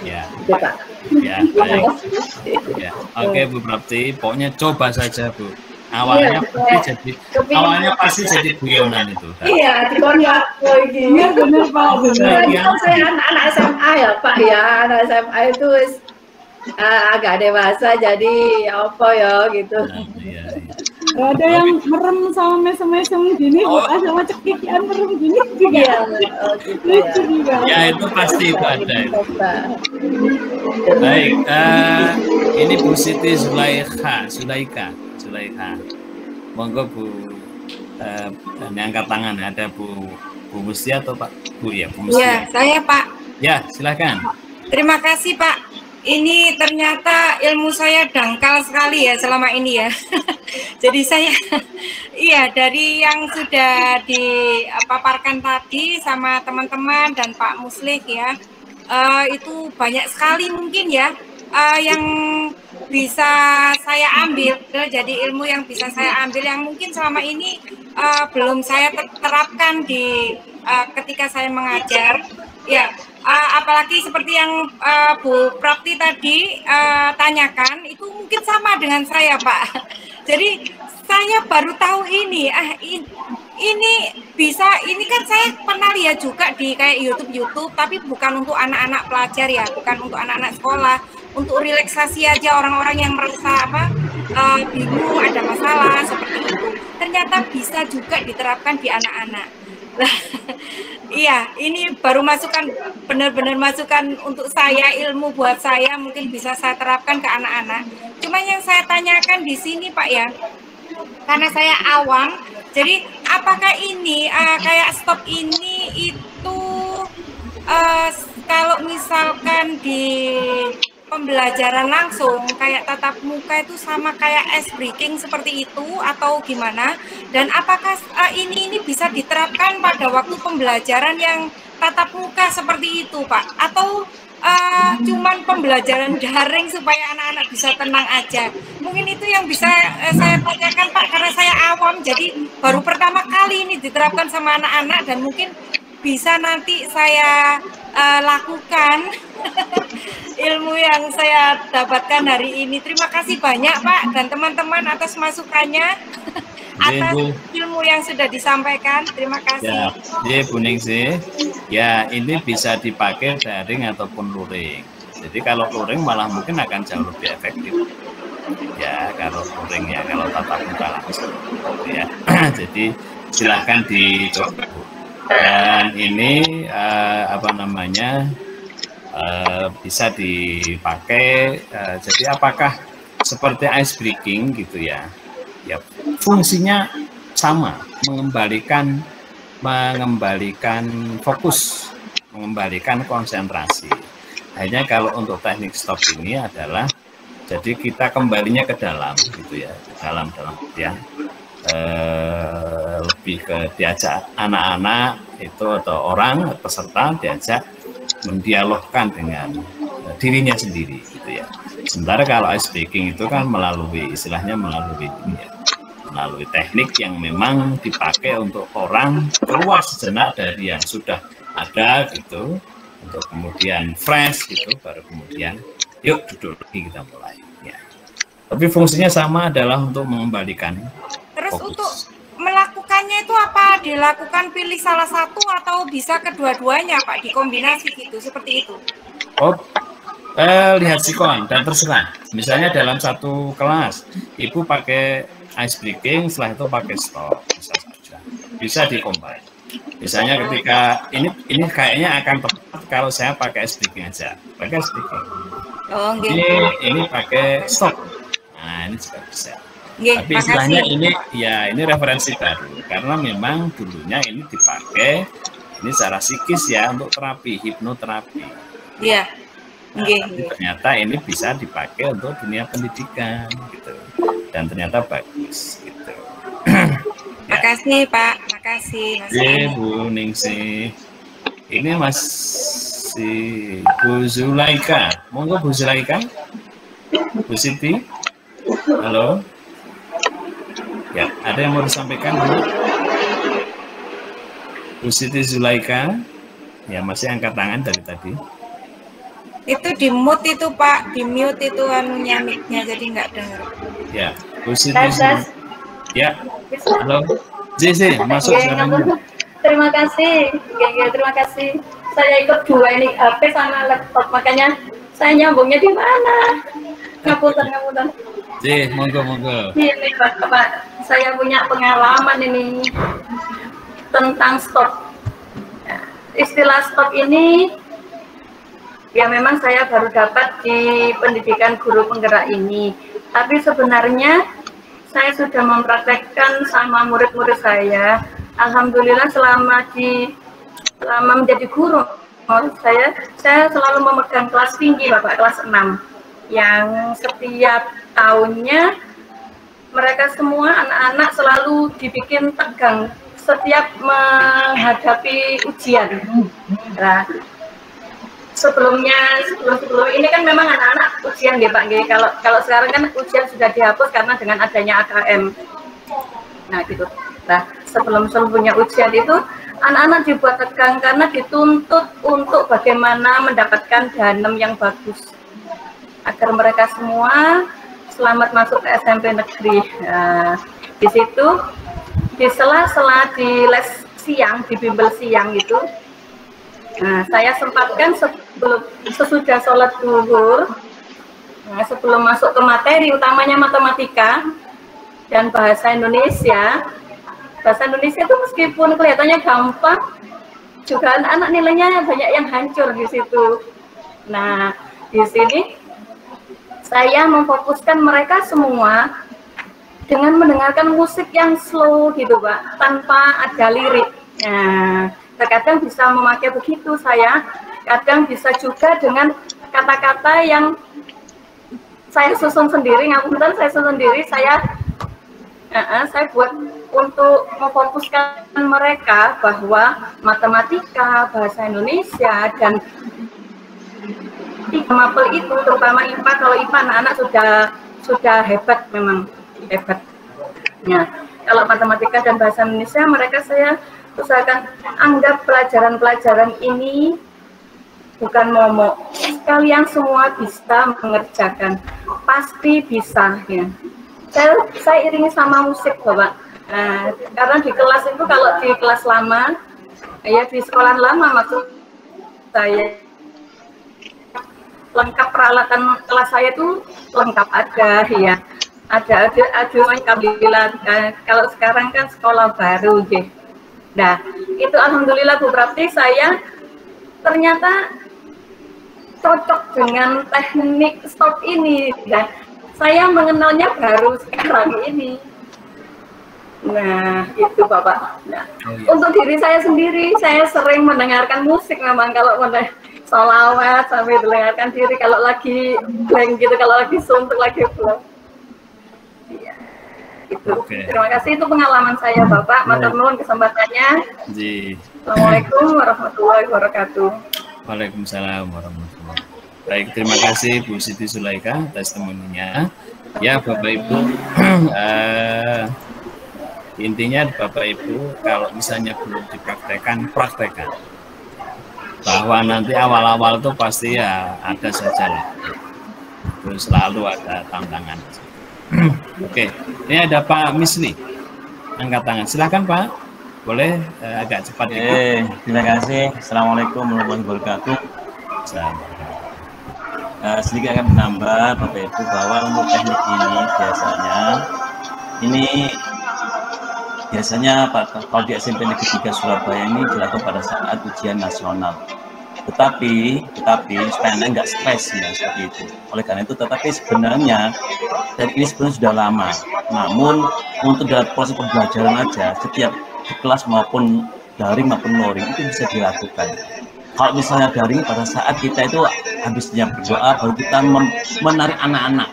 Ya, itu Pak. Ya, baik. Ya, oke Bu Prapti, pokoknya coba saja Bu. Awalnya pasti jadi guyonan itu. Iya, dikon aku iki. Iya benar Pak, benar. Saya anak SMA ya Pak ya, anak SMA itu agak dewasa jadi apa ya gitu. Iya. Ada yang merem sama mesem-mesem gini, sama cekikian merem gini juga. Iya, lucu juga. Ya itu pasti itu ada. Baik, ini Bu Siti Zulaikha. Monggo Bu, ini angkat tangan, ada Bu Musti atau Pak? Bu Musti. Ya, saya Pak. Ya, silakan. Terima kasih Pak. Ini ternyata ilmu saya dangkal sekali ya selama ini ya. Jadi saya, dari yang sudah dipaparkan tadi sama teman-teman dan Pak Muslik ya, itu banyak sekali mungkin ya yang bisa saya ambil, jadi ilmu yang bisa saya ambil yang mungkin selama ini belum saya terapkan di ketika saya mengajar. Ya, apalagi seperti yang Bu Prapti tadi tanyakan, itu mungkin sama dengan saya, Pak. Jadi saya baru tahu ini, ini bisa, ini kan saya pernah lihat juga di kayak YouTube, tapi bukan untuk anak-anak pelajar ya, bukan untuk anak-anak sekolah, untuk relaksasi aja orang-orang yang merasa bingung, ada masalah seperti itu. Ternyata bisa juga diterapkan di anak-anak. Iya, ini baru masukan, benar-benar masukan untuk saya, ilmu buat saya, mungkin bisa saya terapkan ke anak-anak. Cuma yang saya tanyakan di sini Pak ya, karena saya awam, jadi apakah ini kayak stop ini itu kalau misalkan di pembelajaran langsung kayak tatap muka itu sama kayak ice breaking seperti itu atau gimana? Dan apakah ini bisa diterapkan pada waktu pembelajaran yang tatap muka seperti itu, Pak? Atau cuman pembelajaran daring supaya anak-anak bisa tenang aja? Mungkin itu yang bisa saya tanyakan, Pak, karena saya awam, jadi baru pertama kali ini diterapkan sama anak-anak dan mungkin bisa nanti saya lakukan ilmu yang saya dapatkan hari ini. Terima kasih banyak Pak dan teman-teman atas masukannya, atas ilmu yang sudah disampaikan. Terima kasih. Ya, Bu Ningsih, ya ini bisa dipakai daring ataupun luring. Jadi kalau luring malah mungkin akan jauh lebih efektif. Ya kalau luring ya, kalau tatap muka langsung. Ya, jadi silahkan dicoba. Dan ini bisa dipakai. Jadi apakah seperti ice breaking gitu ya? Ya fungsinya sama, mengembalikan fokus, mengembalikan konsentrasi. Hanya kalau untuk teknik stop ini adalah jadi kita kembalinya ke dalam gitu ya, dalam ya. Lebih ke diajak anak-anak itu atau orang peserta diajak mendialogkan dengan dirinya sendiri gitu ya. Sementara kalau ice breaking itu kan melalui istilahnya melalui teknik yang memang dipakai untuk orang keluar sejenak dari yang sudah ada gitu untuk kemudian fresh gitu, baru kemudian yuk duduk lagi kita mulai ya. Tapi fungsinya sama, adalah untuk mengembalikan. Terus fokus. Untuk melakukannya itu apa? Dilakukan pilih salah satu atau bisa kedua-duanya Pak, dikombinasi gitu, seperti itu? Oh, lihat sikon dan terserah. Misalnya dalam satu kelas, Ibu pakai ice breaking, setelah itu pakai stop, bisa saja. Bisa dikombin. Misalnya ketika ini kayaknya akan tepat kalau saya pakai ice breaking aja, pakai ice breaking. Oh, ini pakai stop. Nah, ini juga bisa. Tapi istilahnya ini referensi baru karena memang dulunya ini dipakai ini secara psikis ya untuk terapi hipnoterapi. Iya. Tapi ternyata ini bisa dipakai untuk dunia pendidikan gitu dan ternyata bagus gitu. Makasih Pak, makasih. Bu Ningsih. Ini Bu Zulaika. Monggo Bu Zulaika. Bu Siti. Halo. Ya, ada yang mau disampaikan Bu? Bu Siti Zulaika, ya masih angkat tangan dari tadi. Itu di mute itu Pak, di mute itu anunya mic-nya jadi nggak dengar. Ya, Bu Siti Zulaika. Ya, halo. Jesse, masuk suaranya. Terima kasih, terima kasih. Saya ikut dua ini HP sama laptop, makanya saya nyambungnya di mana? Ngapunten. Monggo. Ini Bapak, saya punya pengalaman ini tentang stop. Istilah stop ini ya memang saya baru dapat di pendidikan guru penggerak ini. Tapi sebenarnya saya sudah mempraktekkan sama murid-murid saya. Alhamdulillah selama menjadi guru, saya selalu memegang kelas tinggi Bapak, kelas 6. Yang setiap tahunnya mereka semua anak-anak selalu dibikin tegang setiap menghadapi ujian. Nah, sebelum ini kan memang anak-anak ujian ya Pak. Kalau sekarang kan ujian sudah dihapus karena dengan adanya AKM. Nah gitu. Nah sebelumnya ujian itu anak-anak dibuat tegang karena dituntut untuk bagaimana mendapatkan danem yang bagus agar mereka semua selamat masuk ke SMP negeri. Nah, di situ di sela-sela di les siang, di bimbel siang itu, nah, saya sempatkan sesudah sholat zuhur, nah, sebelum masuk ke materi utamanya matematika dan bahasa Indonesia. Bahasa Indonesia itu meskipun kelihatannya gampang, juga anak-anak nilainya banyak yang hancur di situ. Nah, di sini saya memfokuskan mereka semua dengan mendengarkan musik yang slow gitu Pak, tanpa ada lirik. Nah, terkadang bisa memakai begitu saya, kadang bisa juga dengan kata-kata yang saya susun sendiri, ngapunten saya susun sendiri, saya buat untuk memfokuskan mereka bahwa matematika, bahasa Indonesia, dan mapel itu, terutama IPA, kalau IPA anak-anak sudah hebat memang. Hebat. Nah, kalau matematika dan bahasa Indonesia mereka saya usahakan anggap pelajaran-pelajaran ini bukan momok. Kalian semua bisa mengerjakan, pasti bisa ya. Saya iringi sama musik Bapak. Nah, karena di kelas itu kalau di kelas lama, ya di sekolah lama maksud saya lengkap peralatan kelas saya itu lengkap ada ya. Ada alhamdulillah. Kalau sekarang kan sekolah baru gitu. Nah, itu alhamdulillah Bu Prapti saya ternyata cocok dengan teknik stop ini dan saya mengenalnya baru sekarang ini. Nah, itu Bapak. Nah, untuk diri saya sendiri, saya sering mendengarkan musik memang kalau sholawat sambil mendengarkan diri kalau lagi blank gitu, kalau lagi suntuk, lagi blank. Iya, itu. Okay. Terima kasih, itu pengalaman saya Bapak. Matur nuwun kesempatannya. Assalamualaikum warahmatullahi wabarakatuh. Waalaikumsalam warahmatullahi wabarakatuh. Baik, terima kasih Bu Siti Zulaika testimoninya. Ya Bapak Ibu, intinya Bapak Ibu kalau misalnya belum dipraktekkan, praktekkan. Bahwa nanti awal-awal itu pasti ya ada saja lah. Terus selalu ada tantangan. Oke, ini ada Pak Misli angkat tangan. Silakan Pak, boleh agak cepat. Terima kasih. Assalamualaikum warahmatullahi wabarakatuh. Sedikit akan menambah Bapak Ibu bahwa untuk teknik ini biasanya kalau di SMP Negeri 3 Surabaya ini dilakukan pada saat ujian nasional. Tetapi supaya Anda nggak stres ya seperti itu. Oleh karena itu, tetapi sebenarnya dan ini sebenarnya sudah lama. Namun untuk dalam proses pembelajaran aja, setiap di kelas maupun daring maupun luring itu bisa dilakukan. Kalau misalnya daring pada saat kita itu habisnya berdoa, baru kita menarik anak-anak.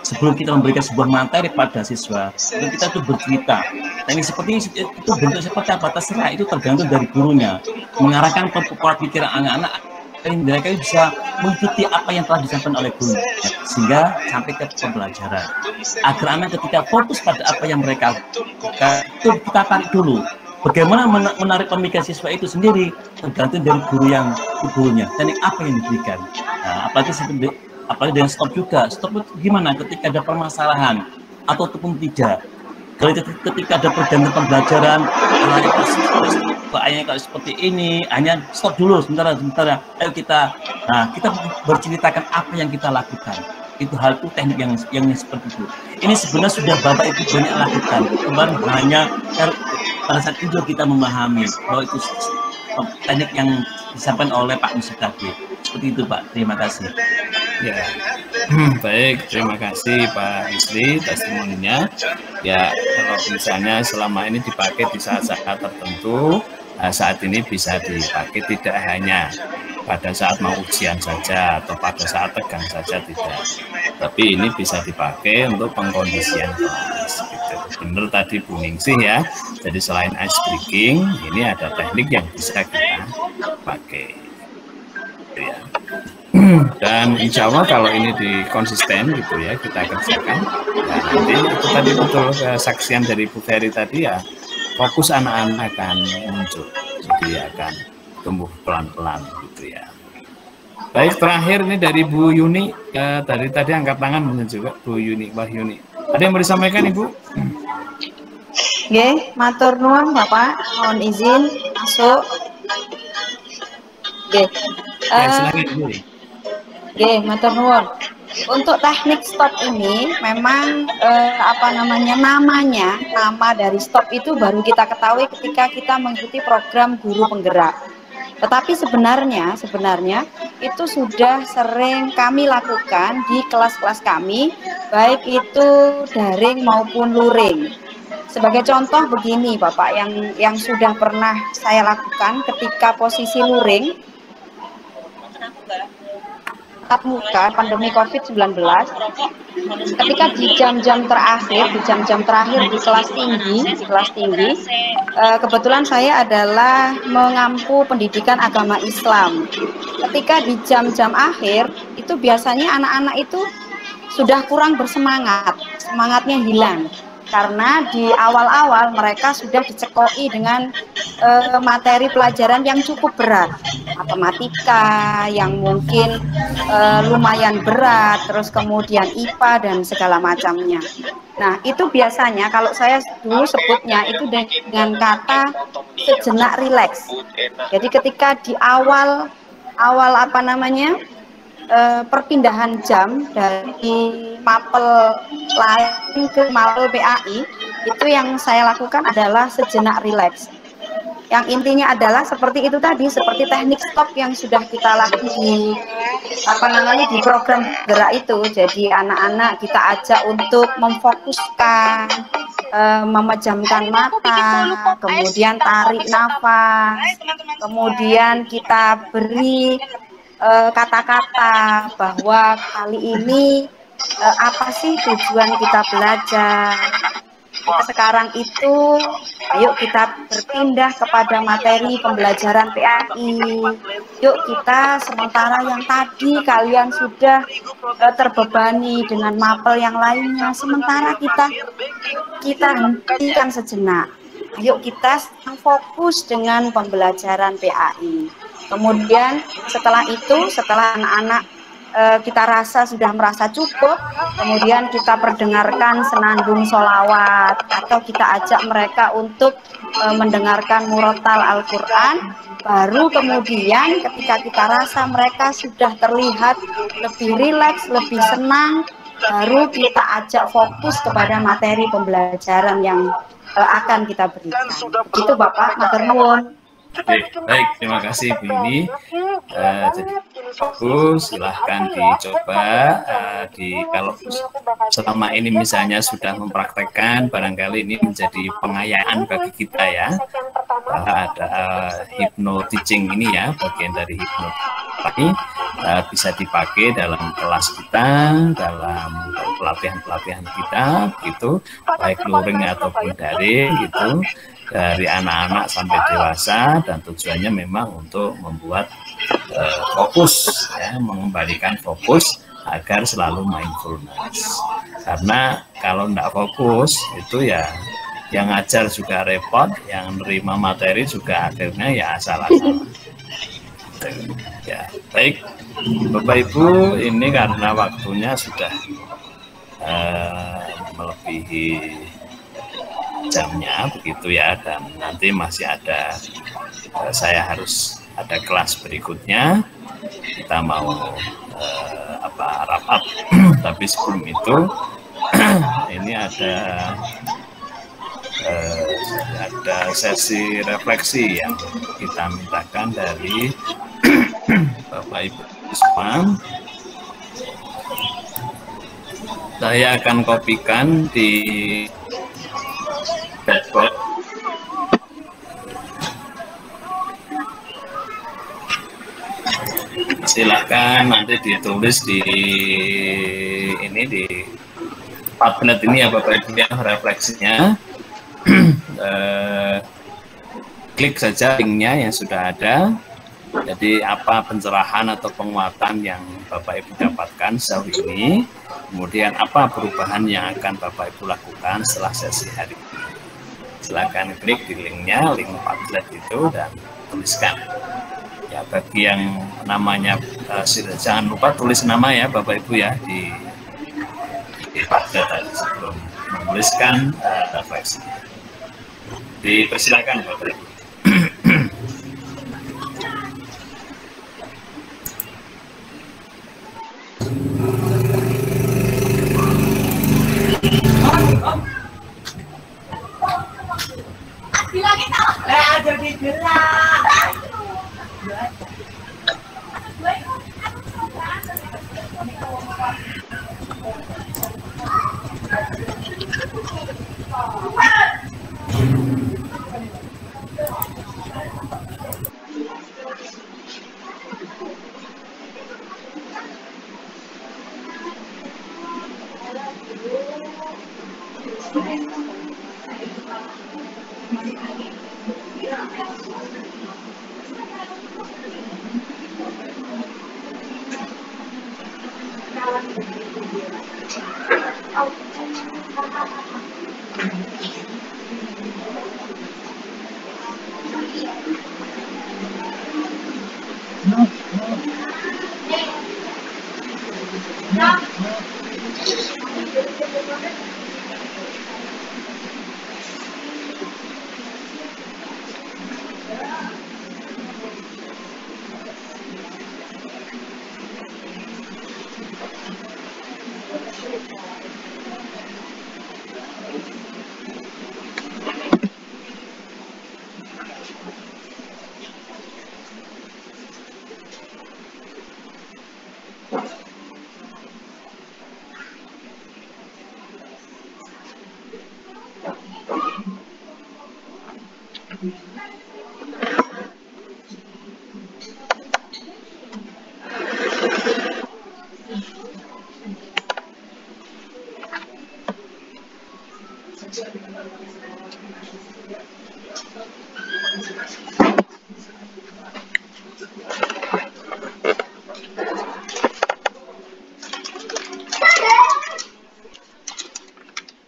Sebelum kita memberikan sebuah materi pada siswa, itu kita tuh bercerita. Teknik seperti itu bentuk seperti apa terserah, itu tergantung dari gurunya. Mengarahkan pola pikiran anak-anak, mereka bisa mengikuti apa yang telah disampaikan oleh guru, sehingga sampai ke pembelajaran. Agar anak ketika fokus pada apa yang mereka lakukan, itu kita tarik dulu. Bagaimana menarik pemikiran siswa itu sendiri tergantung dari guru yang gurunya. Teknik apa yang diberikan. Nah, apalagi dengan stop juga. Stop itu gimana ketika ada permasalahan ataupun tidak. Ketika ada pergantian pembelajaran, kalau seperti ini, hanya stop dulu sebentar. Ayo kita berceritakan apa yang kita lakukan. Itu hal itu teknik yang seperti itu. Ini sebenarnya sudah Bapak Ibu banyak lakukan. Kemarin hanya pada saat itu kita memahami bahwa itu teknik yang disampaikan oleh Pak Musi tadi. Seperti itu Pak. Terima kasih. Ya, baik, terima kasih Pak Isri testimoninya. Ya, kalau misalnya selama ini dipakai di saat-saat tertentu, saat ini bisa dipakai tidak hanya pada saat mau ujian saja atau pada saat tegang saja, tidak. Tapi ini bisa dipakai untuk pengkondisian kelas. Gitu. Benar tadi Bu Ningsih ya. Jadi selain ice breaking, ini ada teknik yang bisa kita pakai. ya. Dan insya Allah kalau ini konsisten gitu ya kita kerjakan, ya nanti itu tadi betul kesaksian dari Bu Ferry tadi ya, fokus anak-anak akan muncul, jadi akan tumbuh pelan-pelan gitu ya. Baik, terakhir ini dari Bu Yuni, dari tadi angkat tangan juga Bu Yuni, Wahyuni. Ada yang mau disampaikan Ibu? Nggih, matur nuwun Bapak, mohon izin masuk. Nggih. Silakan Ibu. Nggih, matur nuwun. Untuk teknik stop ini memang nama dari stop itu baru kita ketahui ketika kita mengikuti program guru penggerak. Tetapi sebenarnya itu sudah sering kami lakukan di kelas-kelas kami, baik itu daring maupun luring. Sebagai contoh begini Bapak, yang sudah pernah saya lakukan ketika posisi luring, tatap muka pandemi COVID-19, ketika di jam-jam terakhir di kelas tinggi, kebetulan saya adalah mengampu pendidikan agama Islam. Ketika di jam-jam akhir, itu biasanya anak-anak itu sudah kurang bersemangat, semangatnya hilang. Karena di awal-awal mereka sudah dicekoi dengan materi pelajaran yang cukup berat, matematika yang mungkin lumayan berat, terus kemudian IPA dan segala macamnya. Nah, itu biasanya kalau saya dulu sebutnya itu dengan kata sejenak rileks. Jadi ketika di awal perpindahan jam dari mapel lain ke mapel PAI, itu yang saya lakukan adalah sejenak rileks. Yang intinya adalah seperti itu tadi, seperti teknik stop yang sudah kita lakukan di program gerak itu. Jadi anak-anak kita ajak untuk memfokuskan, memejamkan mata, kemudian tarik nafas, kemudian kita beri kata-kata bahwa kali ini apa sih tujuan kita belajar. Sekarang itu ayo kita berpindah kepada materi pembelajaran PAI. Yuk kita sementara yang tadi kalian sudah terbebani dengan mapel yang lainnya, sementara kita hentikan sejenak. Ayo kita fokus dengan pembelajaran PAI. Kemudian setelah anak-anak kita rasa sudah merasa cukup, kemudian kita perdengarkan senandung sholawat, atau kita ajak mereka untuk mendengarkan murotal Al-Quran. Baru kemudian ketika kita rasa mereka sudah terlihat lebih rileks, lebih senang, baru kita ajak fokus kepada materi pembelajaran yang akan kita berikan. Itu Bapak, matur nuwun. Baik, terima kasih Bu Yuni. Jadi bagus, silahkan dicoba. Kalau selama ini misalnya sudah mempraktekkan, barangkali ini menjadi pengayaan bagi kita ya. Ada hypno teaching ini ya, bagian dari hypno ini bisa dipakai dalam kelas kita, dalam pelatihan-pelatihan kita, gitu, baik luring ataupun daring, gitu. Dari anak-anak sampai dewasa, dan tujuannya memang untuk membuat fokus, ya, mengembalikan fokus agar selalu mindfulness. Karena kalau tidak fokus itu ya yang ngajar juga repot, yang nerima materi juga akhirnya ya asal-asalan. Ya, baik Bapak Ibu, ini karena waktunya sudah melebihi jamnya begitu ya, dan nanti masih ada saya harus ada kelas berikutnya, kita mau wrap up. Tapi sebelum itu ini ada sesi refleksi yang kita mintakan dari Bapak Ibu semua. Saya akan kopikan di dashboard. Silahkan nanti ditulis di ini di Padlet ini ya Bapak Ibu ya, refleksinya. Klik saja linknya yang sudah ada, Jadi apa pencerahan atau penguatan yang Bapak Ibu dapatkan sejauh ini, kemudian apa perubahan yang akan Bapak Ibu lakukan setelah sesi hari ini. Silakan klik di linknya, link Padlet itu, dan tuliskan. Ya, bagi yang namanya jangan lupa tulis nama ya Bapak Ibu ya di Padlet tadi sebelum menuliskan refleksi. Dipersilakan Bapak Ibu.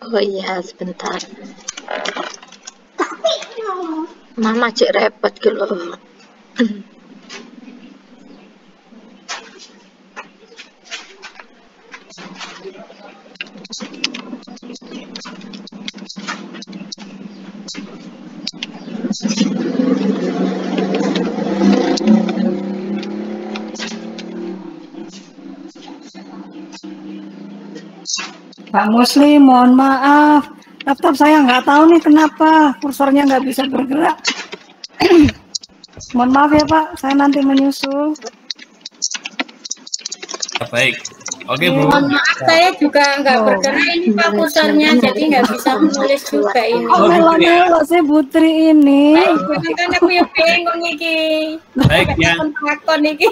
Oh iya, sebentar. Mama cek repot gitu. Pak Muslim, mohon maaf. Laptop saya nggak tahu nih kenapa kursornya nggak bisa bergerak. Mohon maaf ya Pak, saya nanti menyusul. Baik, oke Bu. Mohon maaf, saya juga nggak bergerak ini Pak kursornya, jadi nggak bisa menulis juga ini. Oh, melo saya Putri ini. Kan aku yang bingung iki. Baik, yang takon iki.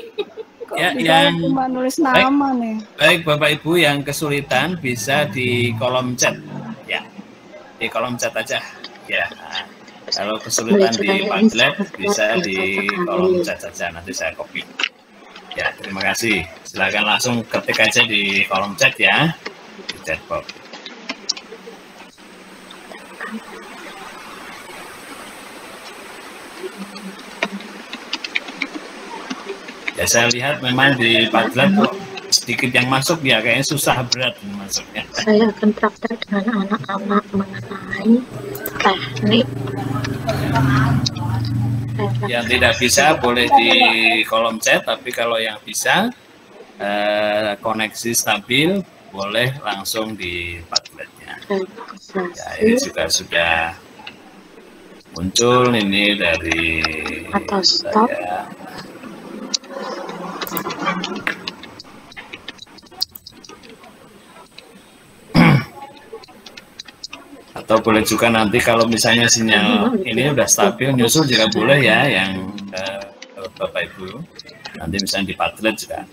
Ya, yang cuma nulis nama nih. Baik Bapak Ibu yang kesulitan bisa di kolom chat ya, di kolom chat aja ya. Nah, kalau kesulitan di Padlet bisa di kolom chat saja, nanti saya copy ya. Terima kasih, silakan langsung ketik aja di kolom chat ya, di chat box. Ya saya lihat memang di Padlet sedikit yang masuk ya, kayaknya susah berat masuknya. Saya akan praktek dengan anak-anak mengenai teknik. Yang tidak bisa boleh di kolom chat, tapi kalau yang bisa koneksi stabil boleh langsung di Padletnya. Ya, ini juga sudah muncul ini dari saya. Atau boleh juga nanti kalau misalnya sinyal ini udah stabil nyusul juga boleh ya, yang Bapak Ibu nanti misalnya di Padlet juga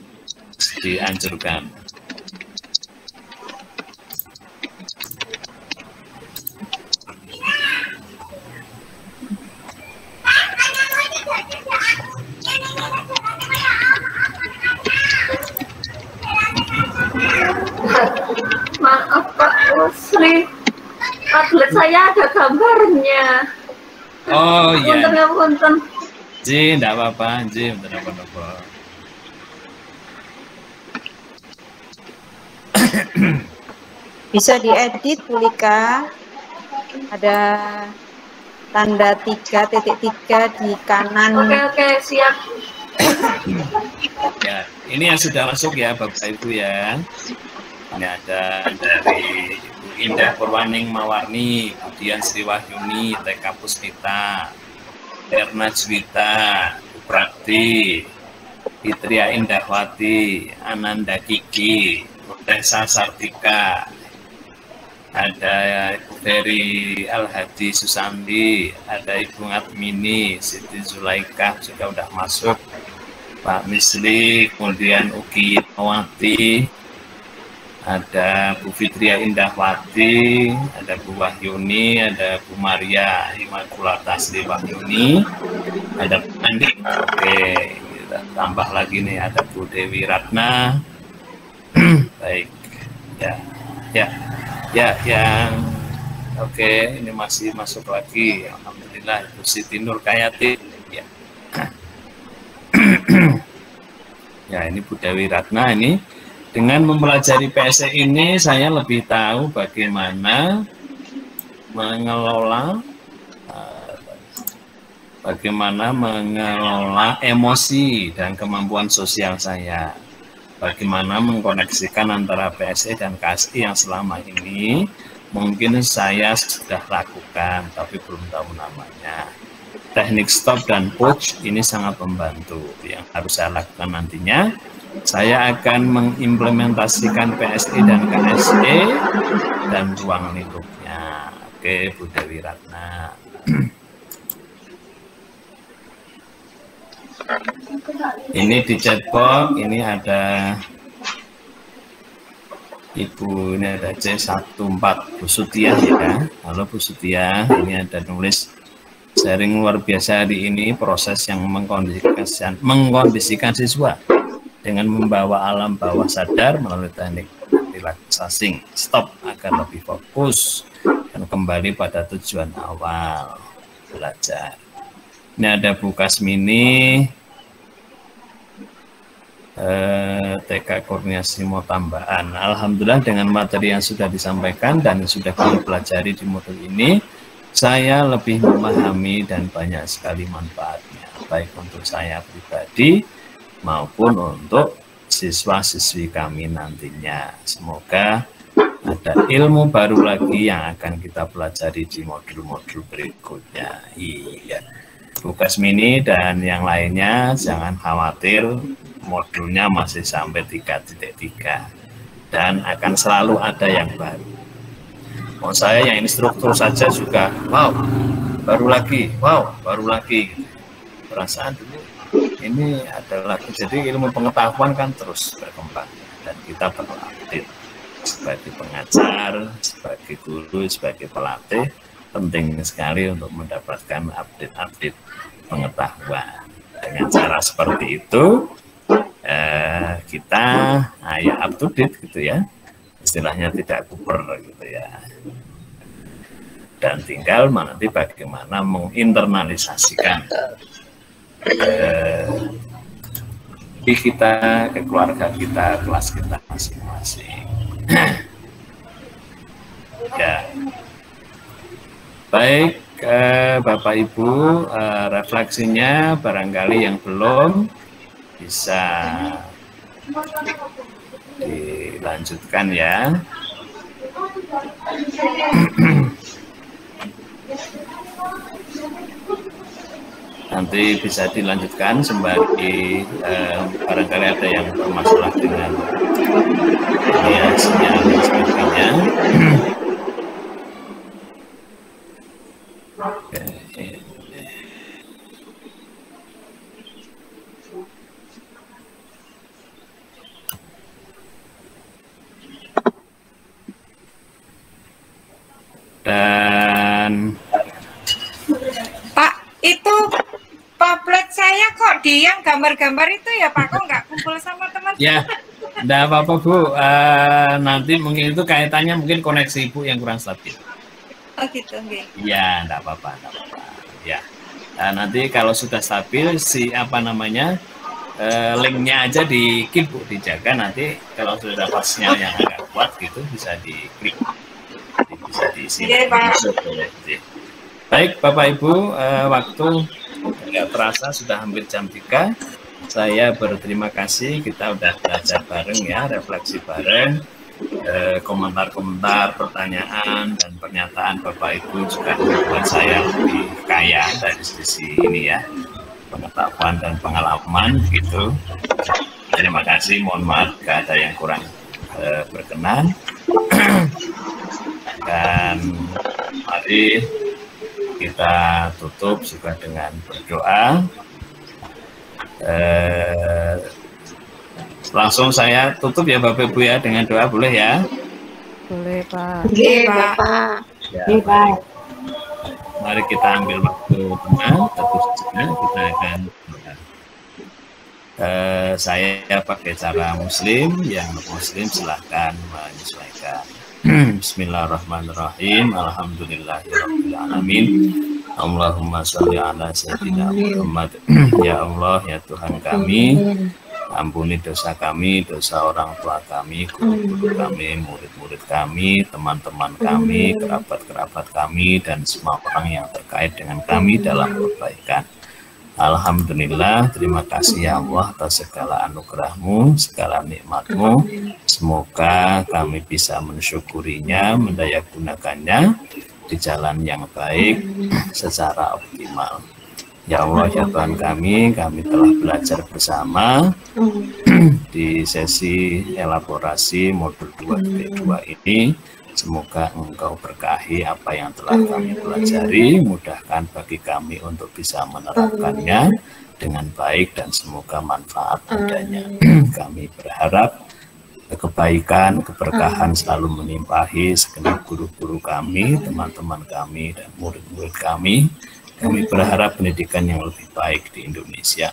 dianjurkan. gambarnya. Oh iya. Punten. Ji, enggak apa-apa, Ji, enggak apa-apa. Bisa diedit, Pulika. Ada tanda 3.3 di kanan. Oke, siap. Ya, ini yang sudah masuk ya, Bapak Ibu ya. Ini ada dari Ibu Indah Purwaning Mawarni, kemudian Sri Wahyuni, TK Puspita, Erna Juwita, Prakti, Fitria Indahwati, Ananda Kiki, Tessa Sartika, ada Ibu Ferry Al-Hadi Susandi, ada Ibu Ngatmini, Siti Zulaikah juga udah masuk, Pak Misli, kemudian Uki Mawati, ada Bu Fitria Indahwati, ada Bu Wahyuni, ada Bu Maria Imakulata Sri Wahyuni, ada Bu Andi, oke, kita tambah lagi nih, ada Bu Dewi Ratna, baik, yang oke, ini masih masuk lagi, alhamdulillah, Ibu Siti Nur Kayati, ya, ya ini Bu Dewi Ratna ini. Dengan mempelajari PSE ini, saya lebih tahu bagaimana mengelola emosi dan kemampuan sosial saya. Bagaimana mengkoneksikan antara PSE dan KSI yang selama ini mungkin saya sudah lakukan, tapi belum tahu namanya. Teknik stop dan push ini sangat membantu. Yang harus saya lakukan nantinya, saya akan mengimplementasikan PSE dan KSE dan ruang lingkupnya. Oke, Bu Dewi Ratna. Ini di chatbox, ini ada Ibu, ini ada C14, Bu Sutia ya. Halo Bu Sutia, ini ada nulis sharing luar biasa hari ini, proses yang mengkondisikan siswa dengan membawa alam bawah sadar melalui teknik relaxing stop agar lebih fokus dan kembali pada tujuan awal belajar. Ini ada Bu Kasmini, TK Kurniasi mau tambahan. Alhamdulillah dengan materi yang sudah disampaikan dan yang sudah kami pelajari di modul ini, saya lebih memahami dan banyak sekali manfaatnya, baik untuk saya pribadi maupun untuk siswa-siswi kami nantinya. Semoga ada ilmu baru lagi yang akan kita pelajari di modul-modul berikutnya. Iya, Bu Kasmini dan yang lainnya jangan khawatir, modulnya masih sampai 3.3 dan akan selalu ada yang baru. Mau saya yang instruktur saja juga, wow, baru lagi. Perasaan dulu ini adalah, jadi ilmu pengetahuan kan terus berkembang dan kita perlu update sebagai pengajar, sebagai guru, sebagai pelatih, penting sekali untuk mendapatkan update pengetahuan. Dengan cara seperti itu kita ya up to date gitu ya, istilahnya tidak kuper gitu ya, dan tinggal nanti bagaimana menginternalisasikan di kita, ke keluarga kita, kelas kita masing-masing. Ya, baik Bapak Ibu, refleksinya barangkali yang belum bisa dilanjutkan ya. Nanti bisa dilanjutkan sembari barangkali ada yang bermasalah dengan ya, sinyal dan sebagainya. Dan Pak, itu tablet saya kok yang gambar-gambar itu ya Pak, kok nggak kumpul sama teman-teman? ya, enggak apa-apa Bu, nanti mungkin itu kaitannya mungkin koneksi Ibu yang kurang stabil. Oh gitu, okay. Iya, enggak apa-apa, enggak apa-apa. Ya. Nah, nanti kalau sudah stabil si linknya aja di keep, dijaga, nanti kalau sudah dapat sinyal yang agak kuat gitu bisa diklik, bisa diisi. Baik Bapak Ibu, waktu nggak terasa sudah hampir jam 3. Saya berterima kasih, kita udah belajar bareng ya, refleksi bareng, komentar-komentar, pertanyaan dan pernyataan Bapak Ibu juga membuat saya lebih kaya dari sisi ini ya, pengetahuan dan pengalaman gitu. Terima kasih, mohon maaf jika ada yang kurang berkenan. Dan mari kita tutup juga dengan berdoa. Langsung saya tutup ya Bapak Ibu ya dengan doa, boleh ya? Boleh Pak. Oke Pak. Ya, mari kita ambil waktu tenang, terus kita akan saya pakai cara muslim, yang muslim silahkan menyesuaikan. Bismillahirrahmanirrahim. Alhamdulillahirabbil alamin. Allahumma sholli ala sayyidina Muhammad. Ya Allah, ya Tuhan kami, ampuni dosa kami, dosa orang tua kami, guru-guru kami, murid-murid kami, teman-teman kami, kerabat-kerabat kami, dan semua orang yang terkait dengan kami dalam kebaikan. Alhamdulillah, terima kasih ya Allah atas segala anugerah-Mu, segala nikmat-Mu. Semoga kami bisa mensyukurinya, mendayagunakannya di jalan yang baik secara optimal. Ya Allah, ya Tuhan kami telah belajar bersama di sesi elaborasi modul 2 ini. Semoga Engkau berkahi apa yang telah kami pelajari, mudahkan bagi kami untuk bisa menerapkannya dengan baik dan semoga manfaat adanya. Kami berharap kebaikan, keberkahan selalu menimpahi segenap guru-guru kami, teman-teman kami, dan murid-murid kami. Kami berharap pendidikan yang lebih baik di Indonesia.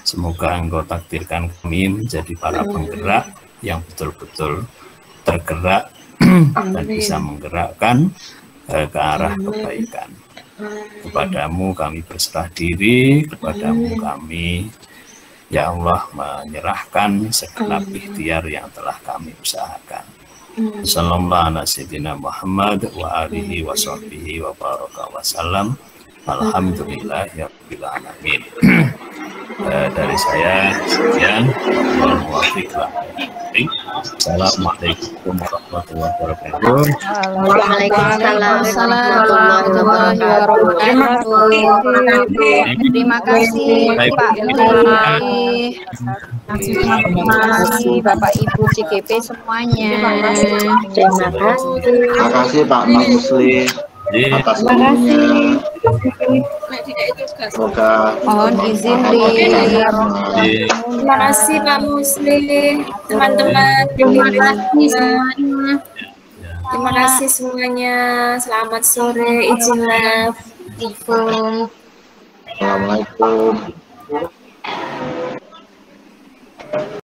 Semoga Engkau takdirkan kami menjadi para penggerak yang betul-betul tergerak dan bisa menggerakkan ke arah kebaikan. Kepadamu kami berserah diri, kepadamu kami, ya Allah, menyerahkan segenap ikhtiar yang telah kami usahakan. Sallallahu ala sayyidina Muhammad wa alihi wa sahbihi wa baraka wa salam. Alhamdulillahirabbil alamin. Dari saya sekian. Assalamualaikum warahmatullahi wabarakatuh. Waalaikumsalam warahmatullahi wabarakatuh. Terima kasih Pak Menteri. Terima kasih Bapak Ibu CGP semuanya. Terima kasih Pak Muslim atas ilmunya. Semoga mohon izin Terima kasih Pak Muslim, teman-teman. Terima kasih semuanya. Terima kasih semuanya. Selamat sore. Izin love. Assalamualaikum.